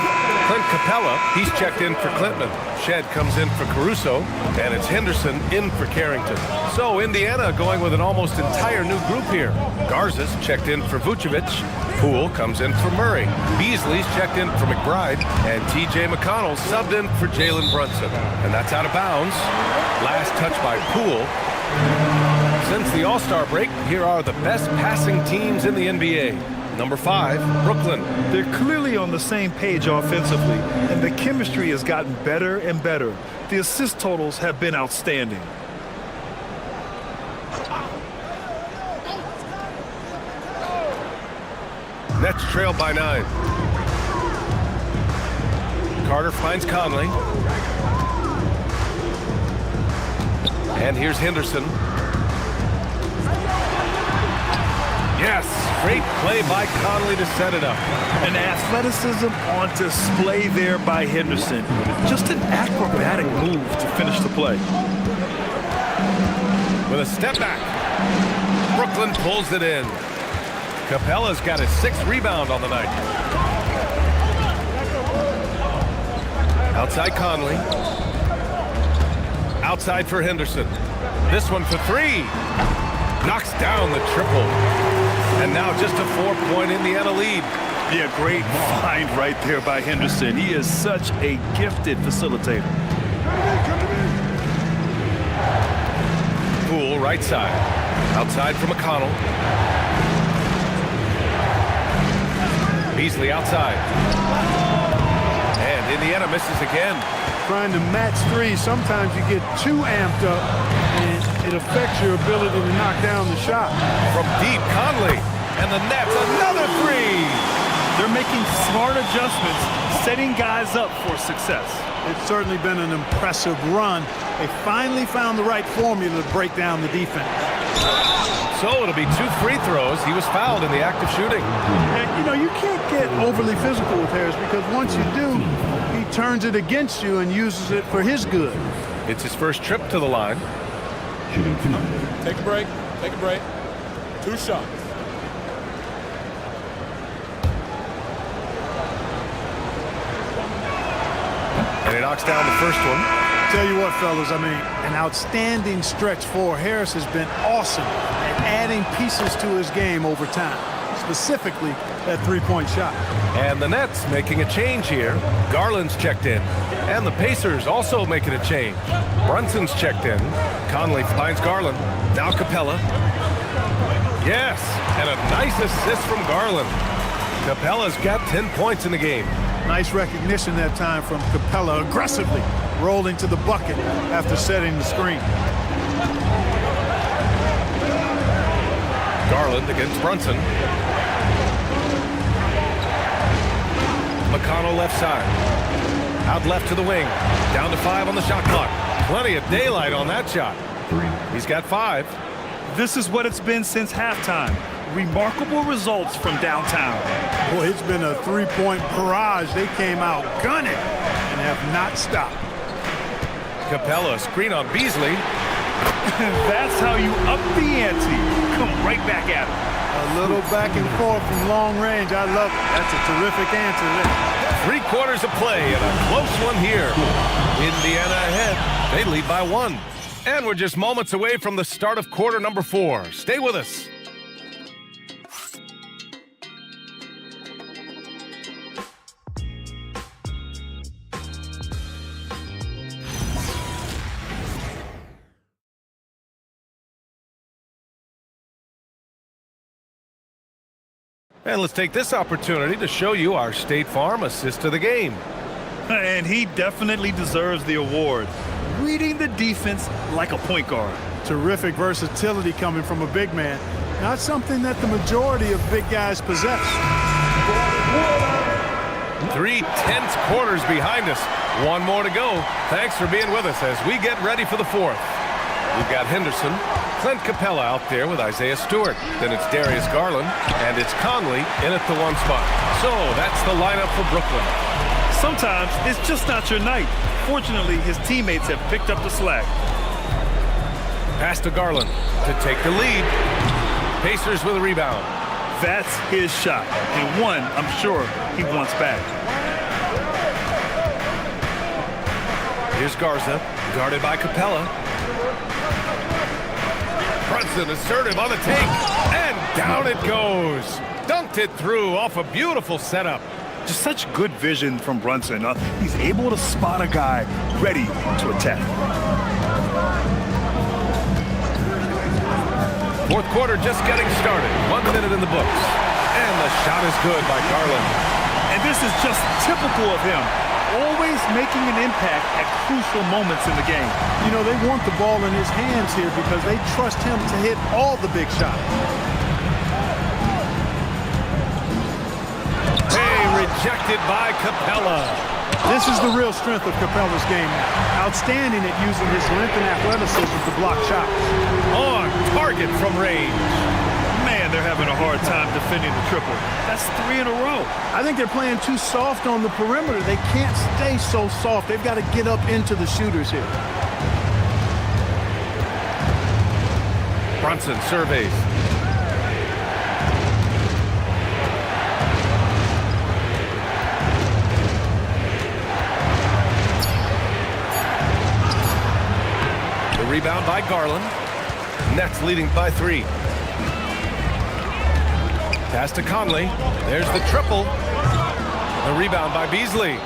Clint Capella. He's checked in for Klintman. Shed comes in for Caruso, and it's Henderson in for Carrington. So Indiana going with an almost entire new group here. Garza's checked in for Vucevic. Poole comes in for Murray. Beasley's checked in for McBride, and T.J. McConnell subbed in for Jalen Brunson. And that's out of bounds. Last touch by Poole. Since the All-Star break, here are the best passing teams in the NBA. Number 5, Brooklyn. They're clearly on the same page offensively, and the chemistry has gotten better and better. The assist totals have been outstanding. Nets trail by 9. Carter finds Conley. And here's Henderson. Yes, great play by Conley to set it up. An athleticism on display there by Henderson. Just an acrobatic move to finish the play. With a step back, Brooklyn pulls it in. Capella's got his 6th rebound on the night. Outside Conley. Outside for Henderson. This one for 3. Knocks down the triple. And now just a 4-point Indiana lead. Yeah, great find right there by Henderson. He is such a gifted facilitator. Poole right side. Outside for McConnell. Beasley outside. And Indiana misses again. Trying to match 3, sometimes you get too amped up and it affects your ability to knock down the shot. From deep, Conley. And the Nets, another 3. They're making smart adjustments, setting guys up for success. It's certainly been an impressive run. They finally found the right formula to break down the defense. So it'll be 2 free throws. He was fouled in the act of shooting. And, you know, you can't get overly physical with Harris because once you do, he turns it against you and uses it for his good. It's his first trip to the line. Shooting 2. Take a break. Take a break. 2 shots. And he knocks down the first one. Tell you what, fellas, I mean, an outstanding stretch for Harris has been awesome at adding pieces to his game over time, specifically that 3-point shot. And the Nets making a change here. Garland's checked in. And the Pacers also making a change. Brunson's checked in. Conley finds Garland. Now Capella. Yes, and a nice assist from Garland. Capella's got 10 points in the game. Nice recognition that time from Capella, aggressively rolling to the bucket after setting the screen. Garland against Brunson. McConnell left side. Out left to the wing. Down to 5 on the shot clock. Plenty of daylight on that shot. 3. He's got 5. This is what it's been since halftime. Remarkable results from downtown. Boy, it's been a 3-point barrage. They came out gunning and have not stopped. Capella screen on Beasley. That's how you up the ante. Come right back at him. A little back and forth from long range. I love it. That's a terrific answer there. 3 quarters of play and a close one here. Indiana ahead. They lead by 1. And we're just moments away from the start of quarter number 4. Stay with us. And let's take this opportunity to show you our State Farm assist of the game. And he definitely deserves the award. Reading the defense like a point guard. Terrific versatility coming from a big man. Not something that the majority of big guys possess. 3 tense quarters behind us. 1 more to go. Thanks for being with us as we get ready for the 4th. We've got Henderson, Clint Capella out there with Isaiah Stewart. Then it's Darius Garland, and it's Conley in at the 1 spot. So that's the lineup for Brooklyn. Sometimes it's just not your night. Fortunately, his teammates have picked up the slack. Pass to Garland to take the lead. Pacers with a rebound. That's his shot, and one I'm sure he wants back. Here's Garza, guarded by Capella. Brunson assertive on the take, and down it goes. Dunked it through off a beautiful setup. Just such good vision from Brunson. He's able to spot a guy ready to attack. Fourth quarter just getting started. 1 minute in the books. And the shot is good by Garland. And this is just typical of him. Always making an impact at crucial moments in the game. You know, they want the ball in his hands here because they trust him to hit all the big shots. Rejected by Capella. This is the real strength of Capella's game. Outstanding at using his length and athleticism to block shots. On target from range. Man, they're having a hard time defending the triple. That's 3 in a row. I think they're playing too soft on the perimeter. They can't stay so soft. They've got to get up into the shooters here. Brunson surveys. Rebound by Garland. Nets leading by 3. Pass to Conley. There's the triple. The rebound by Beasley.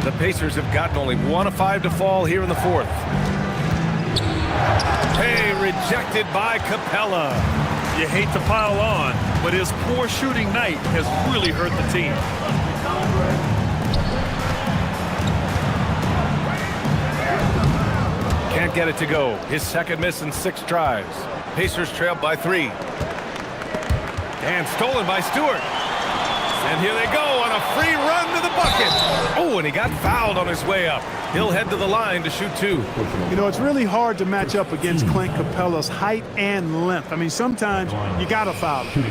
The Pacers have gotten only 1 of 5 to fall here in the fourth. Hey, rejected by Capella. You hate to pile on, but his poor shooting night has really hurt the team. Can't get it to go. His second miss in 6 tries. Pacers trail by 3. And stolen by Stewart. And here they go on a free run to the bucket. Oh, and he got fouled on his way up. He'll head to the line to shoot 2. You know, it's really hard to match up against Clint Capella's height and length. I mean, sometimes you got to foul him.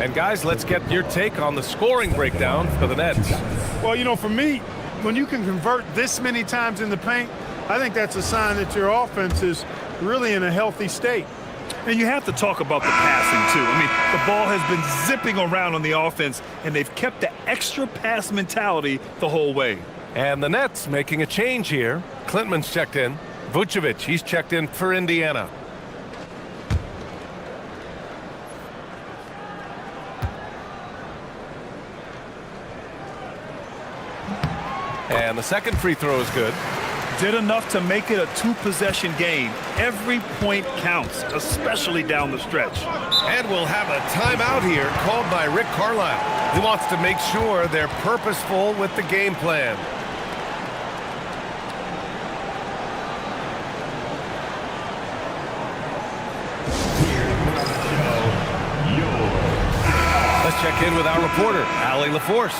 And guys, let's get your take on the scoring breakdown for the Nets. Well, you know, for me, when you can convert this many times in the paint, I think that's a sign that your offense is really in a healthy state. And you have to talk about the passing, too. I mean, the ball has been zipping around on the offense, and they've kept the extra pass mentality the whole way. And the Nets making a change here. Klintman's checked in. Vucevic, he's checked in for Indiana. And the second free throw is good. Did enough to make it a 2-possession game. Every point counts, especially down the stretch. And we'll have a timeout here called by Rick Carlisle. He wants to make sure they're purposeful with the game plan. Let's check in with our reporter, Allie LaForce.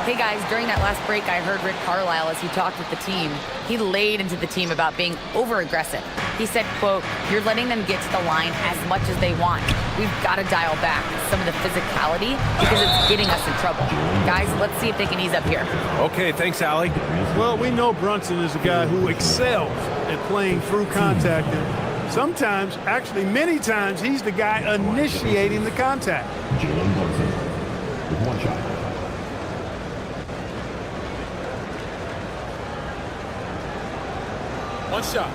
Hey guys, during that last break, I heard Rick Carlisle as he talked with the team. He laid into the team about being over-aggressive. He said, quote, "You're letting them get to the line as much as they want. We've got to dial back some of the physicality because it's getting us in trouble. Guys, let's see if they can ease up here." Okay, thanks, Allie. Well, we know Brunson is a guy who excels at playing through contact. And sometimes, actually many times, he's the guy initiating the contact. Jalen Brunson with 1 shot. One shot.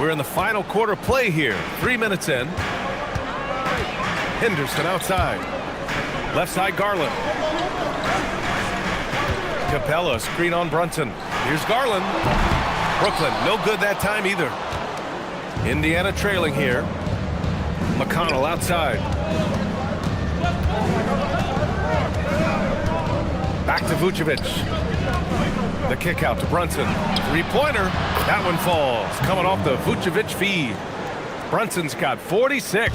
We're in the final quarter play here. 3 minutes in. Henderson outside. Left side, Garland. Capella, screen on Brunson. Here's Garland. Brooklyn, no good that time either. Indiana trailing here. McConnell outside. Back to Vucevic. The kick out to Brunson. 3-pointer. That one falls. Coming off the Vucevic feed. Brunson's got 46.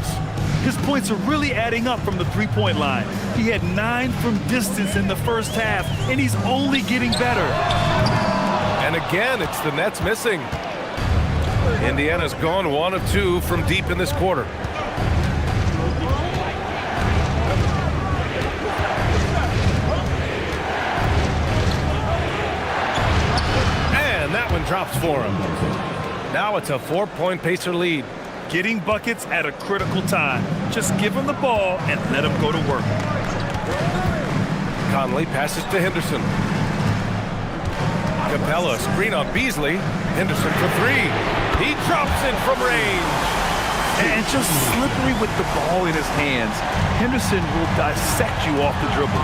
His points are really adding up from the 3-point line. He had 9 from distance in the first half, and he's only getting better. And again, it's the Nets missing. Indiana's gone 1 of 2 from deep in this quarter. drops for him. Now it's a 4-point Pacer lead. Getting buckets at a critical time. Just give him the ball and let him go to work. Conley passes to Henderson. Capella, screen on Beasley. Henderson for three. He drops it from range. And just slippery with the ball in his hands. Henderson will dissect you off the dribble.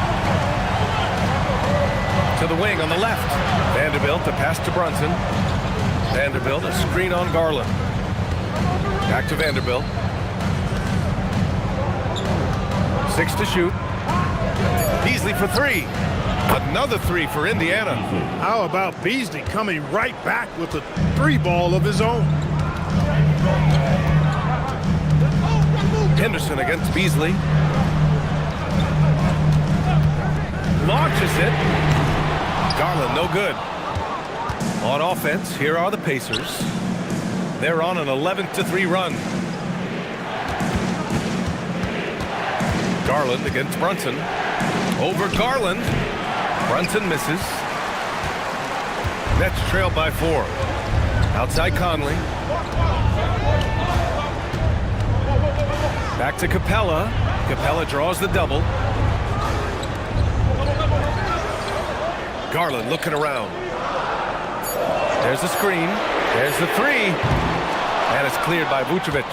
To the wing on the left. Vanderbilt, the pass to Brunson. Vanderbilt, a screen on Garland. Back to Vanderbilt. 6 to shoot. Beasley for three. Another three for Indiana. How about Beasley coming right back with a three ball of his own? Henderson against Beasley. Launches it. Garland, no good. On offense, here are the Pacers. They're on an 11-3 run. Garland against Brunson. Over Garland. Brunson misses. Nets trail by 4. Outside Conley. Back to Capella. Capella draws the double. Garland looking around. There's the screen. There's the three. And it's cleared by Vucevic.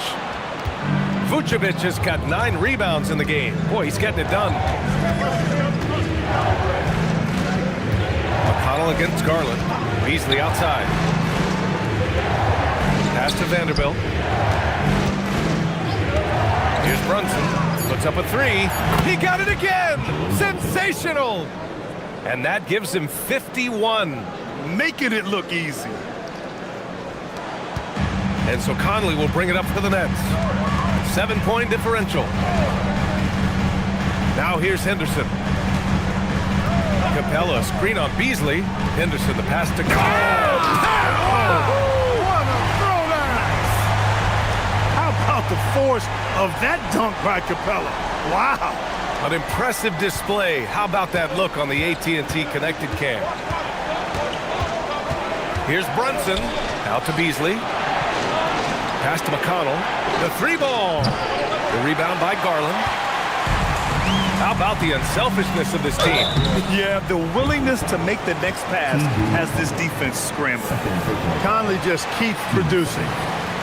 Vucevic has got 9 rebounds in the game. Boy, he's getting it done. McConnell against Garland. Beasley outside. Pass to Vanderbilt. Here's Brunson. Puts up a three. He got it again! Sensational! And that gives him 51. Making it look easy. And so Conley will bring it up for the Nets. 7-point differential. Now here's Henderson. Capella, screen on Beasley. Henderson, the pass to Conley. What a throwdown! How about the force of that dunk by Capella? Wow! An impressive display. How about that look on the AT&T connected cam? Here's Brunson. Out to Beasley. Pass to McConnell. The three ball. The rebound by Garland. How about the unselfishness of this team? Yeah, the willingness to make the next pass has this defense scrambling. Conley just keeps producing.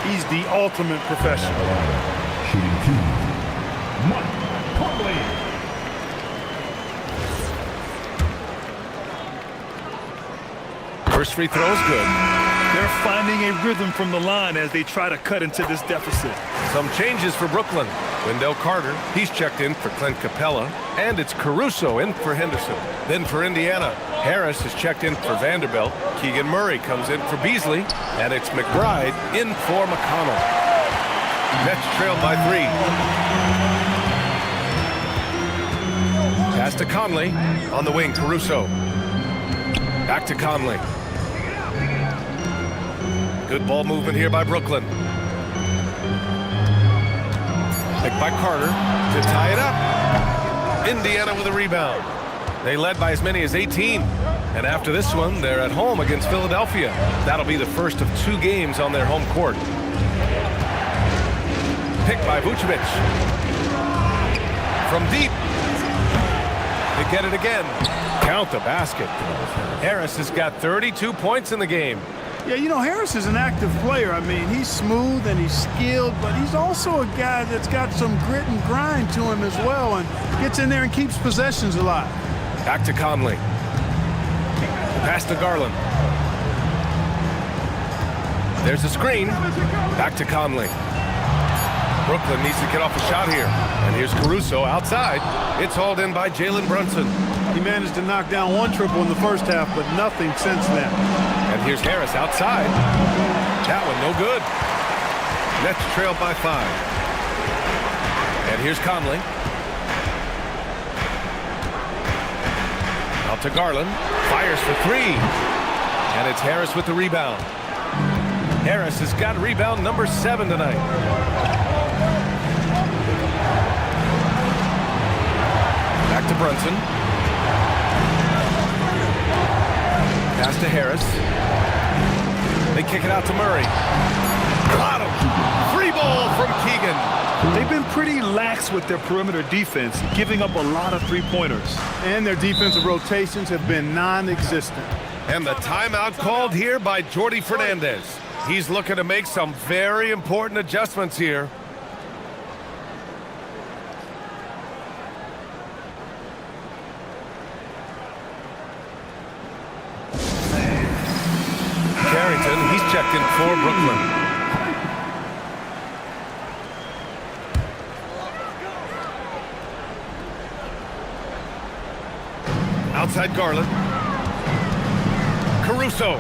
He's the ultimate professional. Shooting 2. Mike Conley. First free throw is good. They're finding a rhythm from the line as they try to cut into this deficit. Some changes for Brooklyn. Wendell Carter, he's checked in for Clint Capella. And it's Caruso in for Henderson. Then for Indiana, Harris is checked in for Vanderbilt. Keegan Murray comes in for Beasley. And it's McBride in for McConnell. Nets trailed by 3. Pass to Conley. On the wing, Caruso. Back to Conley. Good ball movement here by Brooklyn. Picked by Carter to tie it up. Indiana with a rebound. They led by as many as 18. And after this one, they're at home against Philadelphia. That'll be the first of 2 games on their home court. Picked by Vucevic. From deep. They get it again. Count the basket. Harris has got 32 points in the game. Yeah, you know, Harris is an active player. I mean, he's smooth and he's skilled, but he's also a guy that's got some grit and grind to him as well and gets in there and keeps possessions alive. Back to Conley. Pass to Garland. There's a screen. Back to Conley. Brooklyn needs to get off a shot here. And here's Caruso outside. It's hauled in by Jalen Brunson. He managed to knock down 1 triple in the first half, but nothing since then. And here's Harris outside. That one no good. Nets trailed by 5. And here's Conley. Out to Garland. Fires for 3. And it's Harris with the rebound. Harris has got rebound number 7 tonight. Back to Brunson. Pass to Harris. They kick it out to Murray. Got him. Free ball from Keegan. They've been pretty lax with their perimeter defense, giving up a lot of three-pointers. And their defensive rotations have been non-existent. And the timeout called here by Jordy Fernandez. He's looking to make some very important adjustments here. Carrington, he's checked in for Brooklyn. Outside Garland. Caruso.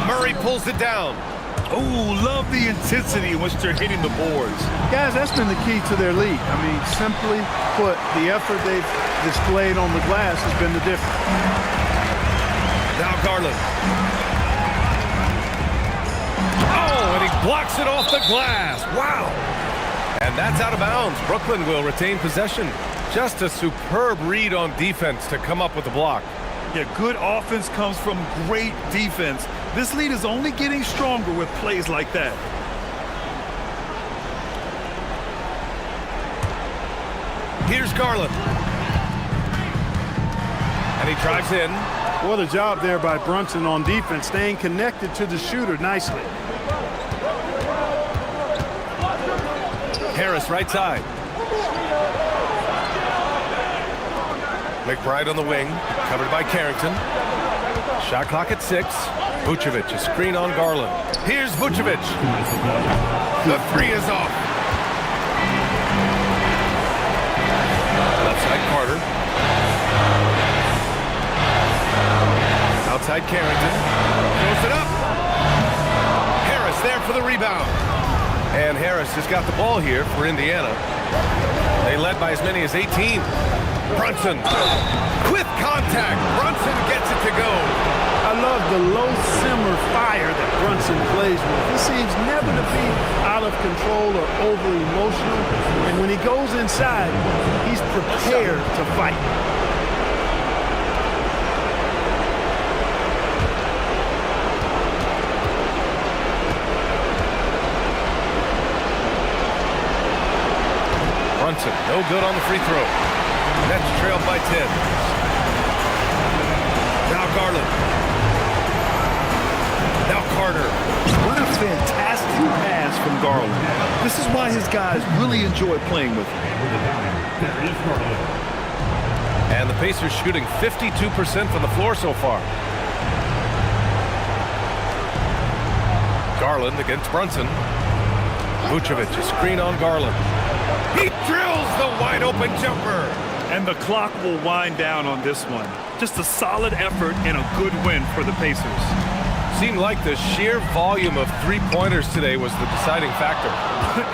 Murray pulls it down. Oh, love the intensity in which they're hitting the boards. Guys, that's been the key to their lead. I mean, simply put, the effort they've displayed on the glass has been the difference. Now Garland. Oh, and he blocks it off the glass. Wow. And that's out of bounds. Brooklyn will retain possession. Just a superb read on defense to come up with the block. Yeah, good offense comes from great defense. This lead is only getting stronger with plays like that. Here's Garland. And he drives in. What a job there by Brunson on defense, staying connected to the shooter nicely. Harris right side. McBride on the wing, covered by Carrington. Shot clock at 6. Vucevic, a screen on Garland. Here's Vucevic. The three is off. Left side Carter. Outside Carrington. Throws it up. Harris there for the rebound. And Harris has got the ball here for Indiana. They led by as many as 18. Brunson with contact. Brunson gets it to go. I love the low simmer fire that Brunson plays with. He seems never to be out of control or overly emotional. And when he goes inside, he's prepared to fight. Brunson, no good on the free throw. Nets trailed by 10. Now Garland. Now Carter. What a fantastic pass from Garland. This is why his guys really enjoy playing with him. And the Pacers shooting 52% from the floor so far. Garland against Brunson. Vucevic, a screen on Garland. He drills the wide open jumper. And the clock will wind down on this one. Just a solid effort and a good win for the Pacers. Seemed like the sheer volume of three-pointers today was the deciding factor.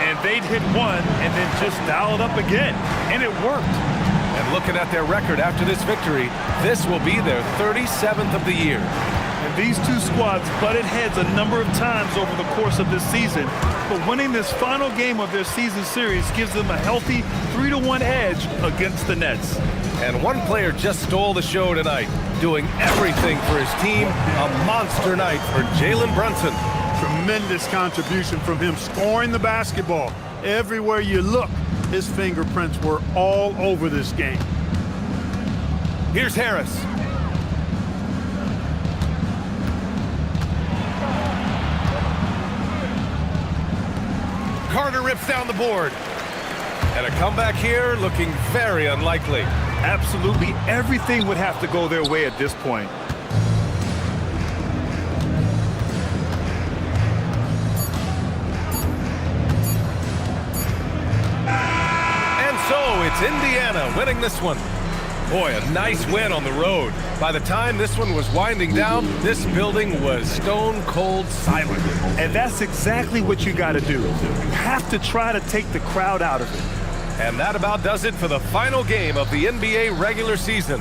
And they'd hit one and then just dial it up again. And it worked. And looking at their record after this victory, this will be their 37th of the year. And these two squads butted heads a number of times over the course of this season. But winning this final game of their season series gives them a healthy 3-1 edge against the Nets. And one player just stole the show tonight, doing everything for his team. A monster night for Jalen Brunson. Tremendous contribution from him, scoring the basketball. Everywhere you look, his fingerprints were all over this game. Here's Harris. Carter rips down the board. And a comeback here looking very unlikely. Absolutely everything would have to go their way at this point. And so it's Indiana winning this one. Boy, a nice win on the road. By the time this one was winding down, this building was stone cold silent. And that's exactly what you got to do. You have to try to take the crowd out of it. And that about does it for the final game of the NBA regular season.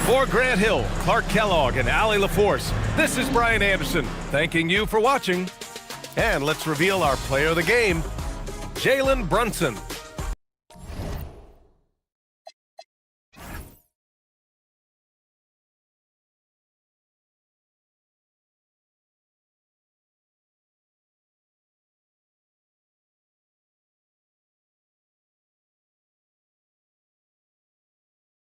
For Grant Hill, Clark Kellogg, and Allie LaForce, this is Brian Anderson thanking you for watching. And let's reveal our player of the game, Jalen Brunson.